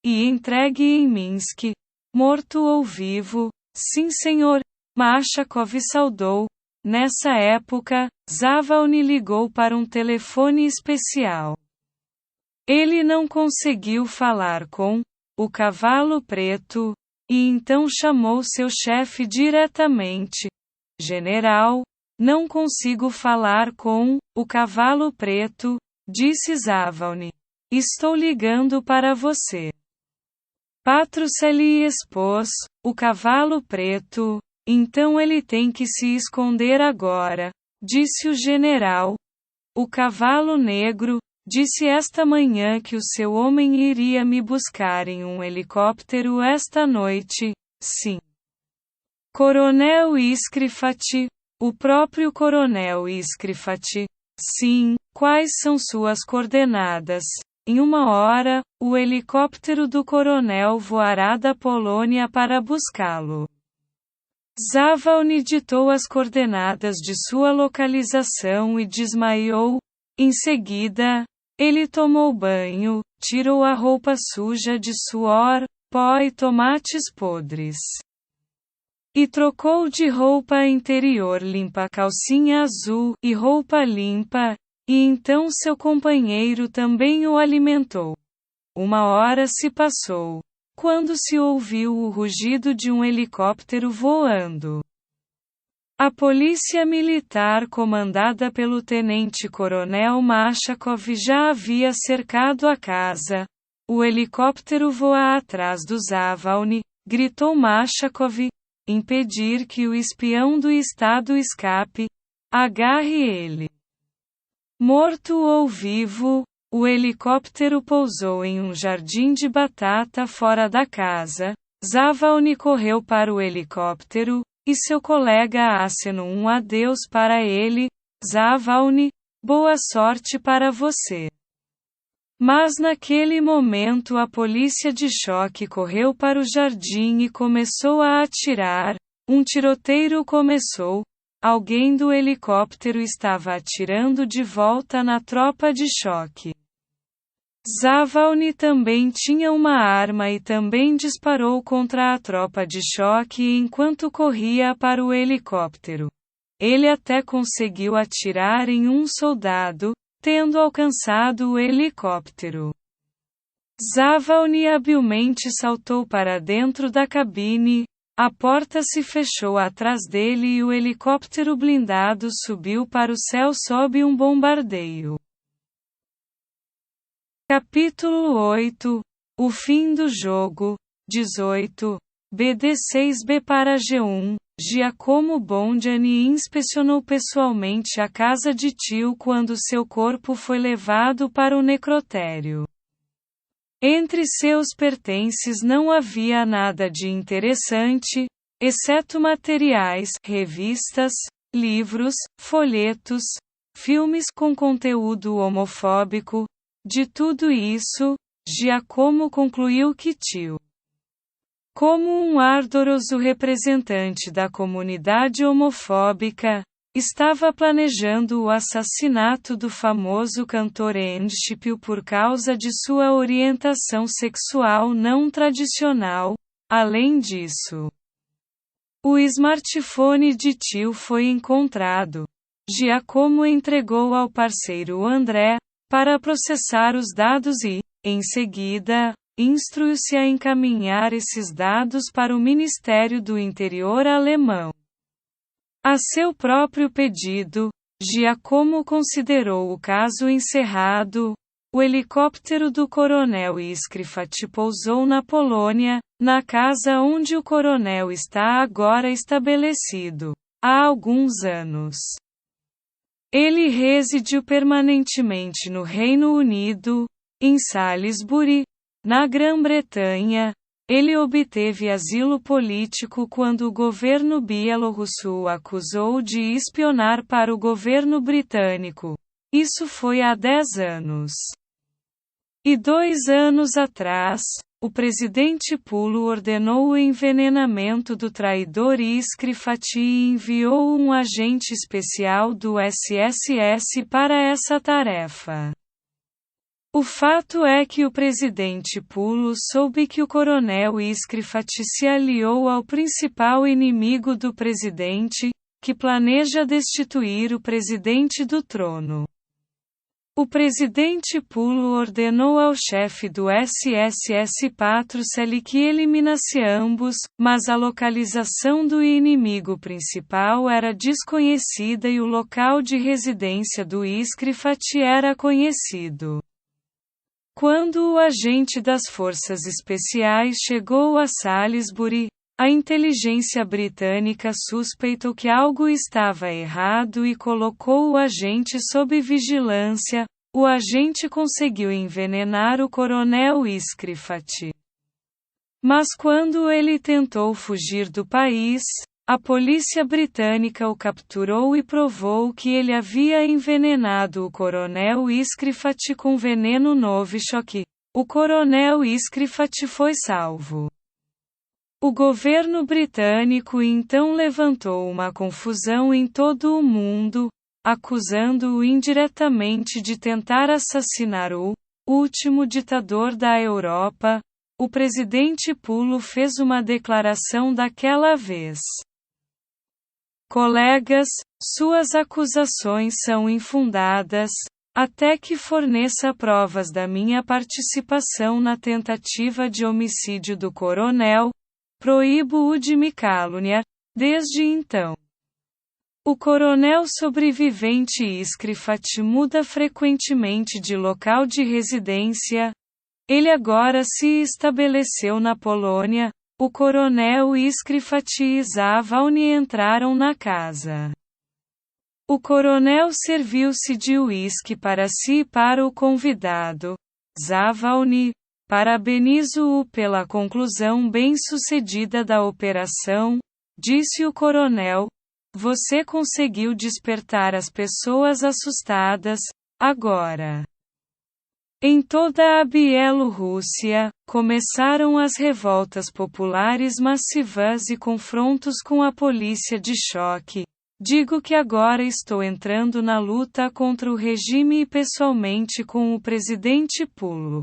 e entregue em Minsk, morto ou vivo. Sim, senhor, Machakov saudou. Nessa época, Zavalny ligou para um telefone especial. Ele não conseguiu falar com o Cavalo Preto, e então chamou seu chefe diretamente. General, não consigo falar com o Cavalo Preto, disse Zavalny. Estou ligando para você. Patrusely expôs o Cavalo Preto. Então ele tem que se esconder agora, disse o general. O Cavalo Negro disse esta manhã que o seu homem iria me buscar em um helicóptero esta noite. Sim. Coronel Skrifat. O próprio Coronel Skrifat. Sim. Quais são suas coordenadas? Em 1 hora, o helicóptero do coronel voará da Polônia para buscá-lo. Zawalny ditou as coordenadas de sua localização e desmaiou. Em seguida, ele tomou banho, tirou a roupa suja de suor, pó e tomates podres. E trocou de roupa interior limpa, calcinha azul e roupa limpa, e então seu companheiro também o alimentou. 1 hora se passou, quando se ouviu o rugido de um helicóptero voando. A polícia militar comandada pelo tenente-coronel Machakov já havia cercado a casa. O helicóptero voa atrás do Zawalny, gritou Machakov, impedir que o espião do Estado escape. Agarre ele. Morto ou vivo, o helicóptero pousou em um jardim de batata fora da casa. Zawalny correu para o helicóptero, e seu colega acenou um adeus para ele. Zawalny, boa sorte para você. Mas naquele momento a polícia de choque correu para o jardim e começou a atirar. Um tiroteio começou. Alguém do helicóptero estava atirando de volta na tropa de choque. Zawalny também tinha uma arma e também disparou contra a tropa de choque enquanto corria para o helicóptero. Ele até conseguiu atirar em um soldado, tendo alcançado o helicóptero. Zawalny habilmente saltou para dentro da cabine, a porta se fechou atrás dele e o helicóptero blindado subiu para o céu sob um bombardeio. Capítulo 8 O fim do jogo. 18. BD6B para G1. Giacomo Bongianni inspecionou pessoalmente a casa de tio quando seu corpo foi levado para o necrotério. Entre seus pertences não havia nada de interessante, exceto materiais, revistas, livros, folhetos, filmes com conteúdo homofóbico. De tudo isso, Giacomo concluiu que tio, como um ardoroso representante da comunidade homofóbica, estava planejando o assassinato do famoso cantor Endshipil por causa de sua orientação sexual não tradicional. Além disso, o smartphone de tio foi encontrado. Giacomo entregou ao parceiro André, para processar os dados e, em seguida, instruiu-se a encaminhar esses dados para o Ministério do Interior alemão. A seu próprio pedido, Giacomo considerou o caso encerrado. O helicóptero do coronel Iskrifat pousou na Polônia, na casa onde o coronel está agora estabelecido, há alguns anos. Ele residiu permanentemente no Reino Unido, em Salisbury, na Grã-Bretanha. Ele obteve asilo político quando o governo bielorrusso o acusou de espionar para o governo britânico. Isso foi há 10 anos. E 2 anos atrás, o presidente Pulo ordenou o envenenamento do traidor Iskrifat e enviou um agente especial do SSS para essa tarefa. O fato é que o presidente Pulo soube que o coronel Iskrifat se aliou ao principal inimigo do presidente, que planeja destituir o presidente do trono. O presidente Pulo ordenou ao chefe do SSS Patruseli que eliminasse ambos, mas a localização do inimigo principal era desconhecida e o local de residência do Iskrifat era conhecido. Quando o agente das forças especiais chegou a Salisbury, a inteligência britânica suspeitou que algo estava errado e colocou o agente sob vigilância. O agente conseguiu envenenar o coronel Iskrifat. Mas quando ele tentou fugir do país, A polícia britânica o capturou e provou que ele havia envenenado o coronel Iskrifat com veneno Novichok. O coronel Iskrifat foi salvo. O governo britânico então levantou uma confusão em todo o mundo, acusando-o indiretamente de tentar assassinar o último ditador da Europa. O presidente Pulo fez uma declaração daquela vez. Colegas, suas acusações são infundadas, até que forneça provas da minha participação na tentativa de homicídio do coronel. Proíbo-o de me caluniar. Desde então, o coronel sobrevivente Iskrifat muda frequentemente de local de residência. Ele agora se estabeleceu na Polônia. O coronel Iskrifat e Zawalny entraram na casa. O coronel serviu-se de uísque para si e para o convidado. Zawalny, parabenizo-o pela conclusão bem-sucedida da operação, disse o coronel. Você conseguiu despertar as pessoas assustadas, agora. Em toda a Bielorrússia, começaram as revoltas populares massivas e confrontos com a polícia de choque. Digo que agora estou entrando na luta contra o regime e pessoalmente com o presidente Pulo.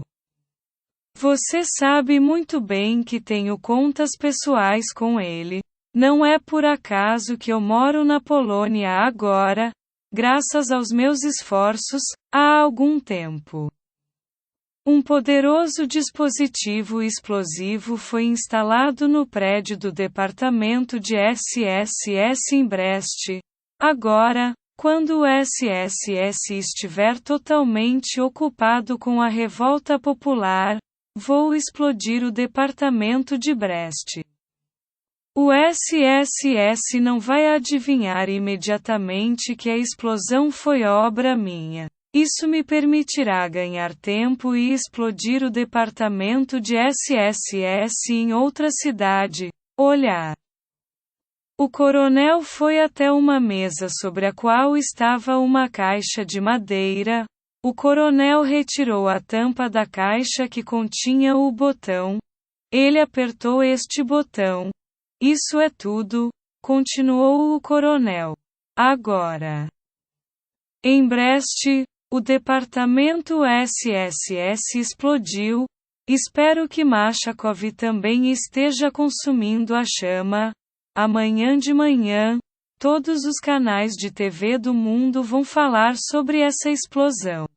Você sabe muito bem que tenho contas pessoais com ele. Não é por acaso que eu moro na Polônia agora, graças aos meus esforços, há algum tempo. Um poderoso dispositivo explosivo foi instalado no prédio do departamento de SSS em Brest. Agora, quando o SSS estiver totalmente ocupado com a revolta popular, vou explodir o departamento de Brest. O SSS não vai adivinhar imediatamente que a explosão foi obra minha. Isso me permitirá ganhar tempo e explodir o departamento de SSS em outra cidade. Olhar. O coronel foi até uma mesa sobre a qual estava uma caixa de madeira. O coronel retirou a tampa da caixa que continha o botão. Ele apertou este botão. Isso é tudo, continuou o coronel. Agora. Em Brest, o departamento SSS explodiu. Espero que Machakov também esteja consumindo a chama. Amanhã de manhã, todos os canais de TV do mundo vão falar sobre essa explosão.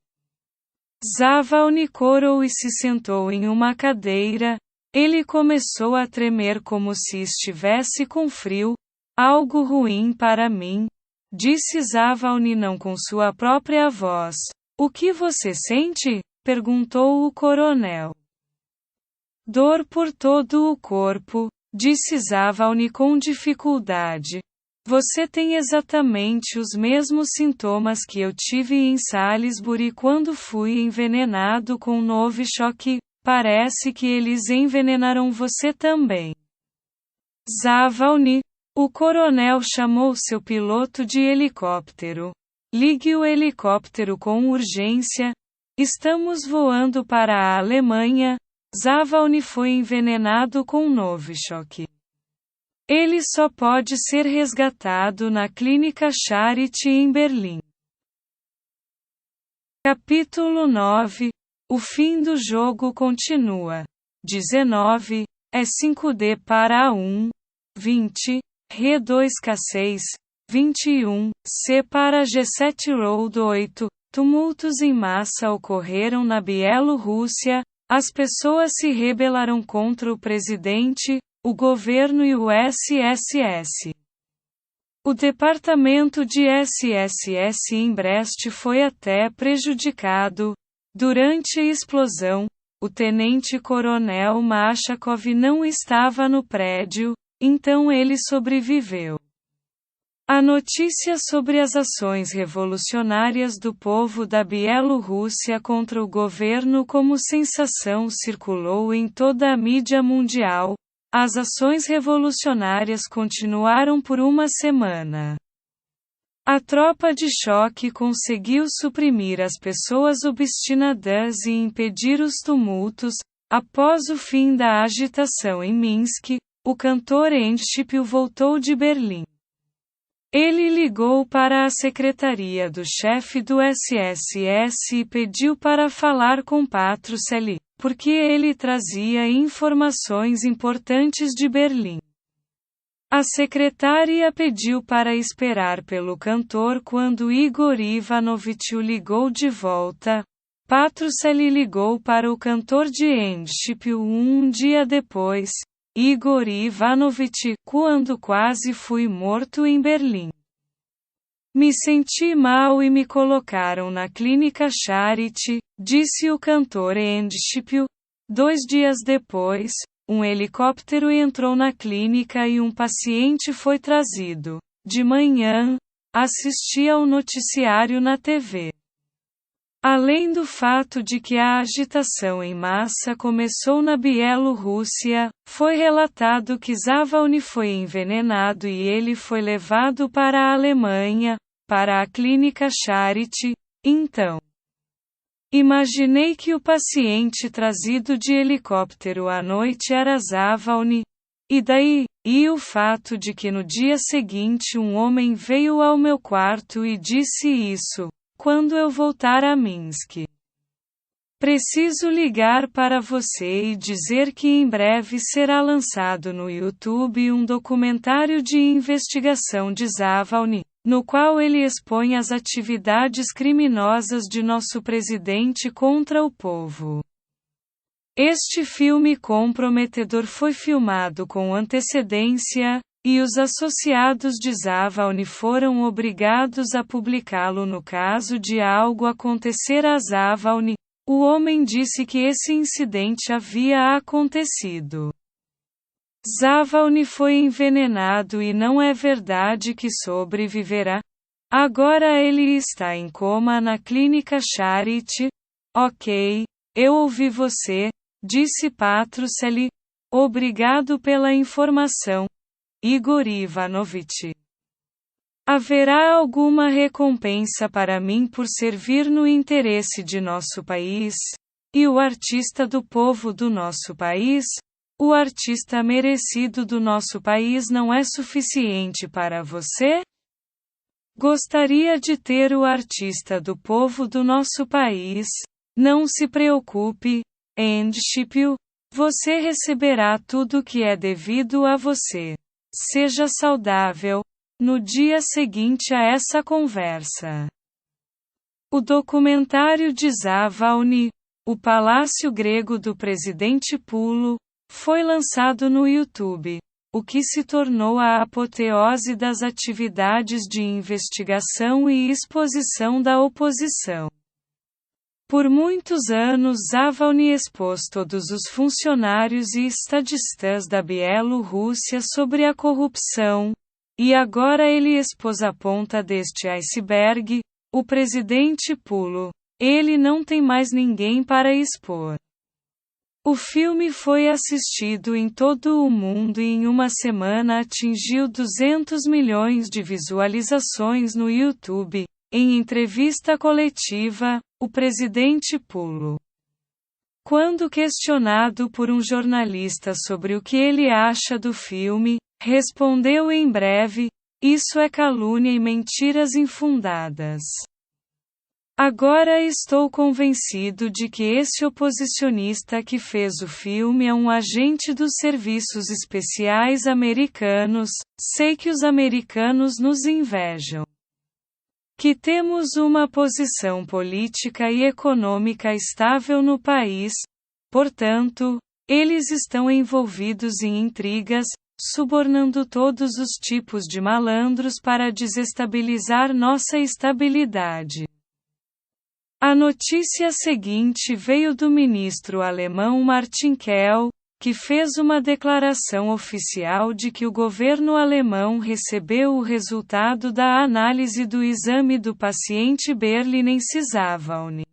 Zawalny corou e se sentou em uma cadeira. Ele começou a tremer como se estivesse com frio. Algo ruim para mim, disse Zawalny não com sua própria voz. O que você sente? Perguntou o coronel. Dor por todo o corpo, disse Zawalny com dificuldade. Você tem exatamente os mesmos sintomas que eu tive em Salisbury quando fui envenenado com Novichok. Parece que eles envenenaram você também. Zawalny, o coronel chamou seu piloto de helicóptero. Ligue o helicóptero com urgência. Estamos voando para a Alemanha. Zawalny foi envenenado com Novichok. Ele só pode ser resgatado na clínica Charité em Berlim. Capítulo 9. O fim do jogo continua. 19. É 5D para A1. 20. Re2K6. 21. C para G7 Road 8. Tumultos em massa ocorreram na Bielorrússia. As pessoas se rebelaram contra o presidente, o governo e o SSS. O departamento de SSS em Brest foi até prejudicado. Durante a explosão, o tenente-coronel Machakov não estava no prédio, então ele sobreviveu. A notícia sobre as ações revolucionárias do povo da Bielorrússia contra o governo como sensação circulou em toda a mídia mundial. as ações revolucionárias continuaram por uma semana. A tropa de choque conseguiu suprimir as pessoas obstinadas e impedir os tumultos. Após o fim da agitação em Minsk, o cantor Endshipil voltou de Berlim. Ele ligou para a secretaria do chefe do SSS e pediu para falar com Patruseli, porque ele trazia informações importantes de Berlim. A secretária pediu para esperar pelo cantor quando Igor Ivanovich o ligou de volta. Patruseli ligou para o cantor de Endshipil um dia depois. Igor Ivanovich, quando quase fui morto em Berlim. Me senti mal e me colocaram na clínica Charity, disse o cantor Endshipil. 2 dias depois, um helicóptero entrou na clínica e um paciente foi trazido. De manhã, assisti ao noticiário na TV. Além do fato de que a agitação em massa começou na Bielorrússia, foi relatado que Zavalny foi envenenado e ele foi levado para a Alemanha, para a clínica Charity. Então, imaginei que o paciente trazido de helicóptero à noite era Zavalny. E daí? E o fato de que no dia seguinte um homem veio ao meu quarto e disse isso. Quando eu voltar a Minsk, preciso ligar para você e dizer que em breve será lançado no YouTube um documentário de investigação de Zavalny, no qual ele expõe as atividades criminosas de nosso presidente contra o povo. Este filme comprometedor foi filmado com antecedência, e os associados de Zavalny foram obrigados a publicá-lo no caso de algo acontecer a Zavalny. O homem disse que esse incidente havia acontecido. Zavalny foi envenenado e não é verdade que sobreviverá. Agora ele está em coma na clínica Charity. Ok, eu ouvi você, disse Patruseli. Obrigado pela informação, Igor Ivanovich. Haverá alguma recompensa para mim por servir no interesse de nosso país? E o artista do povo do nosso país? O artista merecido do nosso país não é suficiente para você? Gostaria de ter o artista do povo do nosso país? Não se preocupe, Endshipil. Você receberá tudo que é devido a você. Seja saudável. No dia seguinte a essa conversa, o documentário de Zavalny, O Palácio Grego do Presidente Pulo, foi lançado no YouTube, o que se tornou a apoteose das atividades de investigação e exposição da oposição. Por muitos anos Zavalny expôs todos os funcionários e estadistas da Bielorrússia sobre a corrupção, e agora ele expôs a ponta deste iceberg, o presidente Pulo. Ele não tem mais ninguém para expor. O filme foi assistido em todo o mundo e em uma semana atingiu 200 milhões de visualizações no YouTube. Em entrevista coletiva, o presidente Pulo, quando questionado por um jornalista sobre o que ele acha do filme, respondeu em breve: isso é calúnia e mentiras infundadas. Agora estou convencido de que esse oposicionista que fez o filme é um agente dos serviços especiais americanos. Sei que os americanos nos invejam. Que temos uma posição política e econômica estável no país, portanto, eles estão envolvidos em intrigas, subornando todos os tipos de malandros para desestabilizar nossa estabilidade. A notícia seguinte veio do ministro alemão Martin Kehl, que fez uma declaração oficial de que o governo alemão recebeu o resultado da análise do exame do paciente berlinense Zavalny.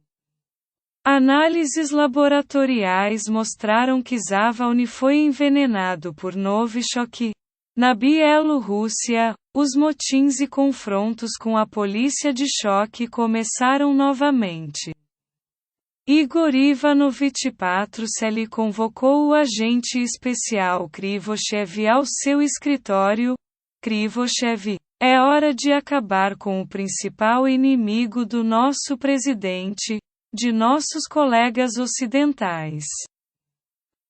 Análises laboratoriais mostraram que Zavalny foi envenenado por Novichok. Na Bielorrússia, os motins e confrontos com a polícia de choque começaram novamente. Igor Ivanovich Patrusely convocou o agente especial Krivoshev ao seu escritório. Krivoshev, é hora de acabar com o principal inimigo do nosso presidente, de nossos colegas ocidentais.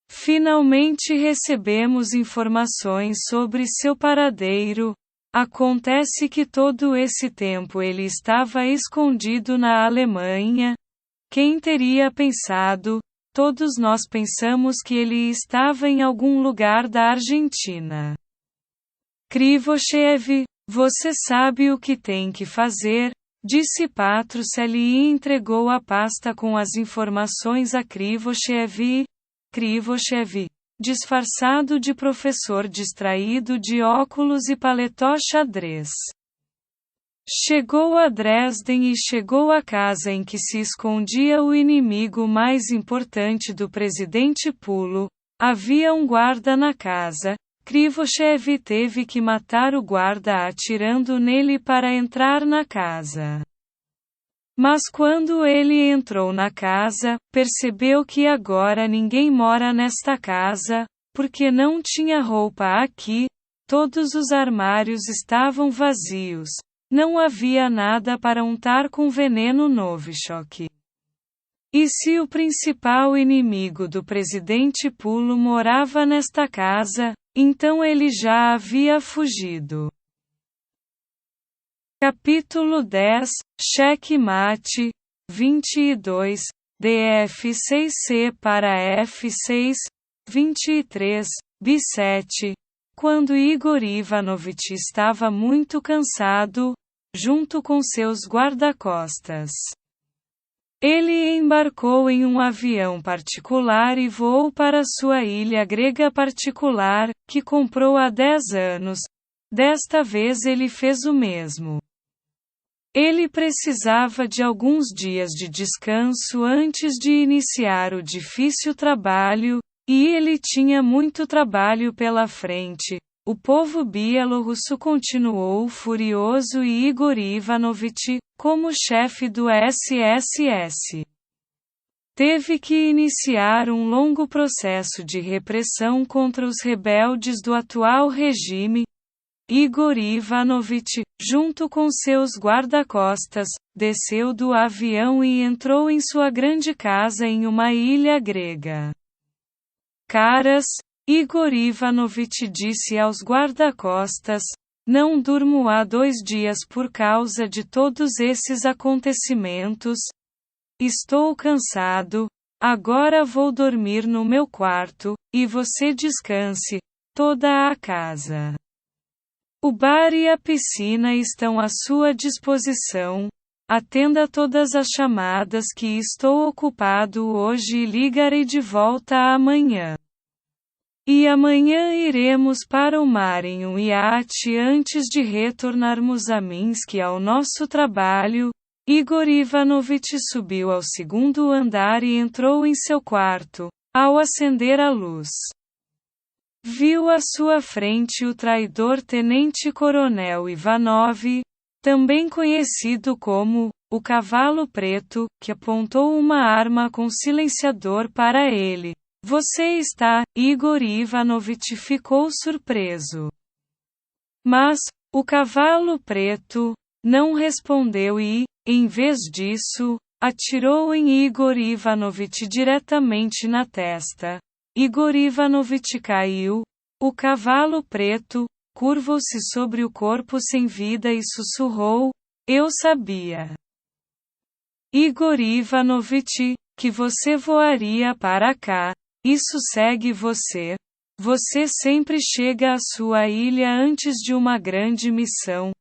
Finalmente recebemos informações sobre seu paradeiro. Acontece que todo esse tempo ele estava escondido na Alemanha. Quem teria pensado? Todos nós pensamos que ele estava em algum lugar da Argentina. Krivoshev, você sabe o que tem que fazer, disse Patrusely e entregou a pasta com as informações a Krivoshev. Krivoshev, disfarçado de professor distraído de óculos e paletó xadrez. Chegou a Dresden e chegou à casa em que se escondia o inimigo mais importante do presidente Pulo. Havia um guarda na casa. Krivoshev teve que matar o guarda atirando nele para entrar na casa. Mas quando ele entrou na casa, percebeu que agora ninguém mora nesta casa, porque não tinha roupa aqui, todos os armários estavam vazios. Não havia nada para untar com veneno Novichok. E se o principal inimigo do presidente Pulo morava nesta casa, então ele já havia fugido. Capítulo 10, Checkmate, 22, DF6C para F6, 23, B7. Quando Igor Ivanovich estava muito cansado, junto com seus guarda-costas, ele embarcou em um avião particular e voou para sua ilha grega particular, que comprou há 10 anos. Desta vez ele fez o mesmo. Ele precisava de alguns dias de descanso antes de iniciar o difícil trabalho, e ele tinha muito trabalho pela frente. O povo bielorrusso continuou furioso e Igor Ivanovich, como chefe do SSS, teve que iniciar um longo processo de repressão contra os rebeldes do atual regime. Igor Ivanovich, junto com seus guarda-costas, desceu do avião e entrou em sua grande casa em uma ilha grega. Caras, Igor Ivanovich disse aos guarda-costas, não durmo há 2 dias por causa de todos esses acontecimentos. Estou cansado, agora vou dormir no meu quarto, e você descanse, toda a casa. O bar e a piscina estão à sua disposição. Atenda todas as chamadas que estou ocupado hoje e ligarei de volta amanhã. E amanhã iremos para o mar em um iate antes de retornarmos a Minsk ao nosso trabalho. Igor Ivanovich subiu ao 2º andar e entrou em seu quarto. Ao acender a luz, viu à sua frente o traidor tenente-coronel Ivanov, também conhecido como o Cavalo Preto, que apontou uma arma com silenciador para ele. Você está? Igor Ivanovich ficou surpreso. Mas, o Cavalo Preto não respondeu e, em vez disso, atirou em Igor Ivanovich diretamente na testa. Igor Ivanovich caiu. O Cavalo Preto curvou-se sobre o corpo sem vida e sussurrou: eu sabia. Igor Ivanovich, que você voaria para cá. Isso segue você. Você sempre chega à sua ilha antes de uma grande missão.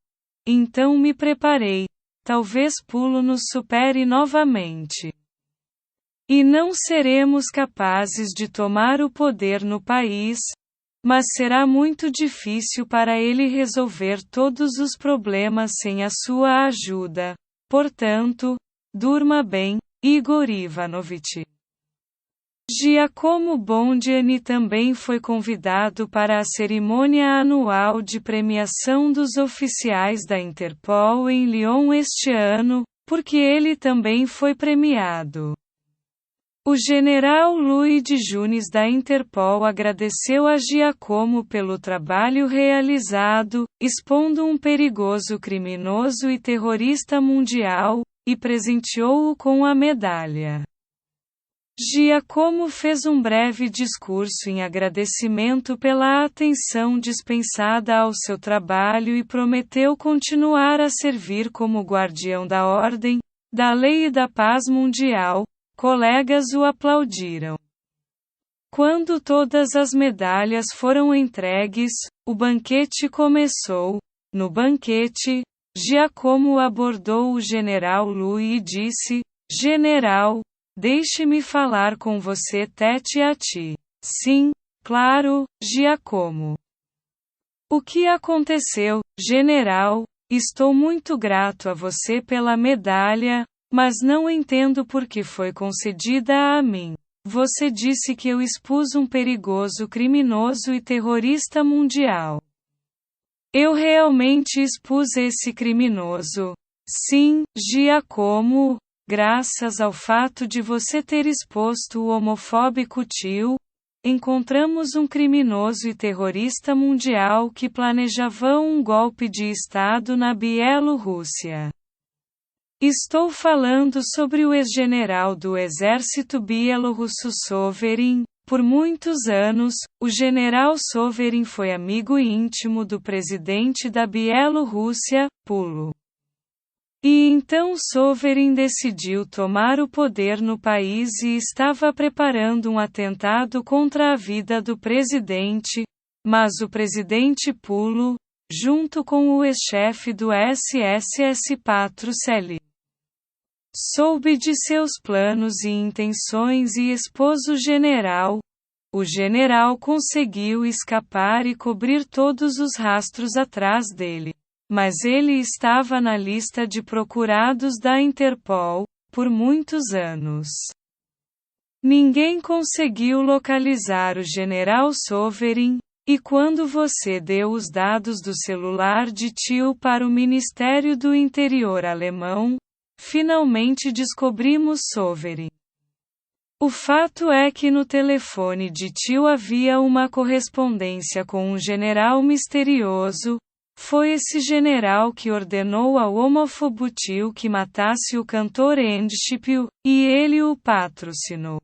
Então me preparei. Talvez Pulo nos supere novamente. E não seremos capazes de tomar o poder no país, mas será muito difícil para ele resolver todos os problemas sem a sua ajuda. Portanto, durma bem, Igor Ivanovich. Giacomo Bondiani também foi convidado para a cerimônia anual de premiação dos oficiais da Interpol em Lyon este ano, porque ele também foi premiado. O general Louis de Junhes da Interpol agradeceu a Giacomo pelo trabalho realizado, expondo um perigoso criminoso e terrorista mundial, e presenteou-o com a medalha. Giacomo fez um breve discurso em agradecimento pela atenção dispensada ao seu trabalho e prometeu continuar a servir como guardião da ordem, da lei e da paz mundial. Colegas o aplaudiram. Quando todas as medalhas foram entregues, o banquete começou. No banquete, Giacomo abordou o general Louis e disse: General, deixe-me falar com você tete a tete. Sim, claro, Giacomo. O que aconteceu, general? Estou muito grato a você pela medalha, mas não entendo por que foi concedida a mim. Você disse que eu expus um perigoso criminoso e terrorista mundial. Eu realmente expus esse criminoso. Sim, Giacomo. Graças ao fato de você ter exposto o homofóbico tio, encontramos um criminoso e terrorista mundial que planejava um golpe de Estado na Bielorrússia. Estou falando sobre o ex-general do exército bielorrusso Soverin. Por muitos anos, o general Soverin foi amigo íntimo do presidente da Bielorrússia, Pulo. E então Soverin decidiu tomar o poder no país e estava preparando um atentado contra a vida do presidente, mas o presidente Pulo, junto com o ex-chefe do SSS Patruscelli, soube de seus planos e intenções e expôs o general. O general conseguiu escapar e cobrir todos os rastros atrás dele. Mas ele estava na lista de procurados da Interpol, por muitos anos. Ninguém conseguiu localizar o general Soverin, e quando você deu os dados do celular de tio para o Ministério do Interior alemão, finalmente descobrimos Soverin. O fato é que no telefone de tio havia uma correspondência com um general misterioso. Foi esse general que ordenou ao homófobo tio que matasse o cantor Endshipio, e ele o patrocinou.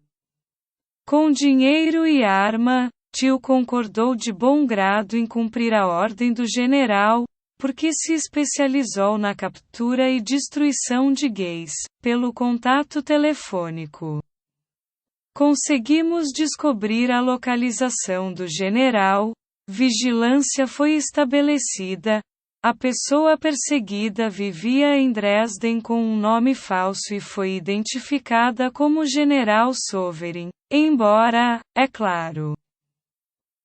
Com dinheiro e arma, tio concordou de bom grado em cumprir a ordem do general, porque se especializou na captura e destruição de gays, pelo contato telefônico. Conseguimos descobrir a localização do general. Vigilância foi estabelecida. A pessoa perseguida vivia em Dresden com um nome falso e foi identificada como General Soverin, embora, é claro,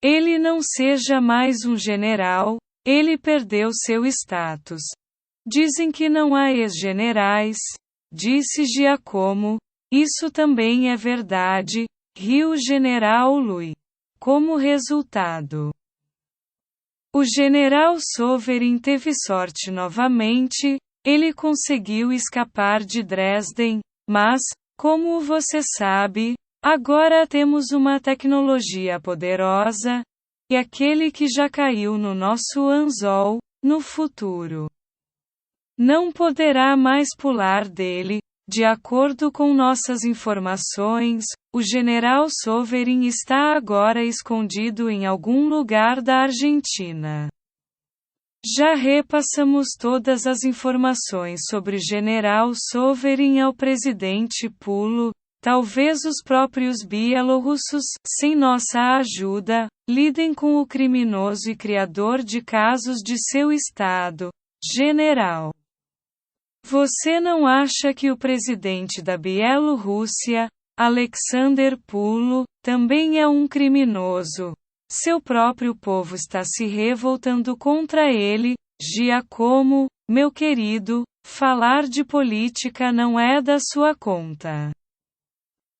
ele não seja mais um general, ele perdeu seu status. Dizem que não há ex-generais, disse Giacomo. Isso também é verdade, riu o general Louis. Como resultado, o general Soverin teve sorte novamente, ele conseguiu escapar de Dresden, mas, como você sabe, agora temos uma tecnologia poderosa, e aquele que já caiu no nosso anzol, no futuro, não poderá mais pular dele. De acordo com nossas informações, o general Soverin está agora escondido em algum lugar da Argentina. Já repassamos todas as informações sobre general Soverin ao presidente Pulo. Talvez os próprios bielorrussos, sem nossa ajuda, lidem com o criminoso e criador de casos de seu estado, general. Você não acha que o presidente da Bielorrússia, Alexander Pulo, também é um criminoso? Seu próprio povo está se revoltando contra ele. Giacomo, meu querido, falar de política não é da sua conta.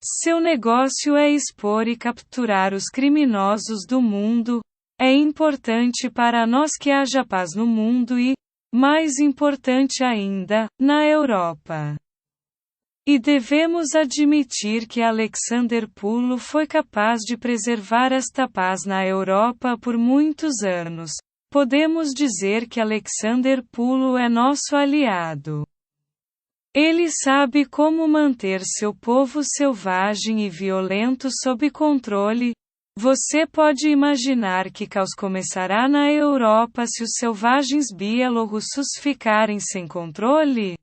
Seu negócio é expor e capturar os criminosos do mundo. É importante para nós que haja paz no mundo e, mais importante ainda, na Europa. E devemos admitir que Alexander Pulo foi capaz de preservar esta paz na Europa por muitos anos. Podemos dizer que Alexander Pulo é nosso aliado. Ele sabe como manter seu povo selvagem e violento sob controle. Você pode imaginar que caos começará na Europa se os selvagens bielorrussos ficarem sem controle?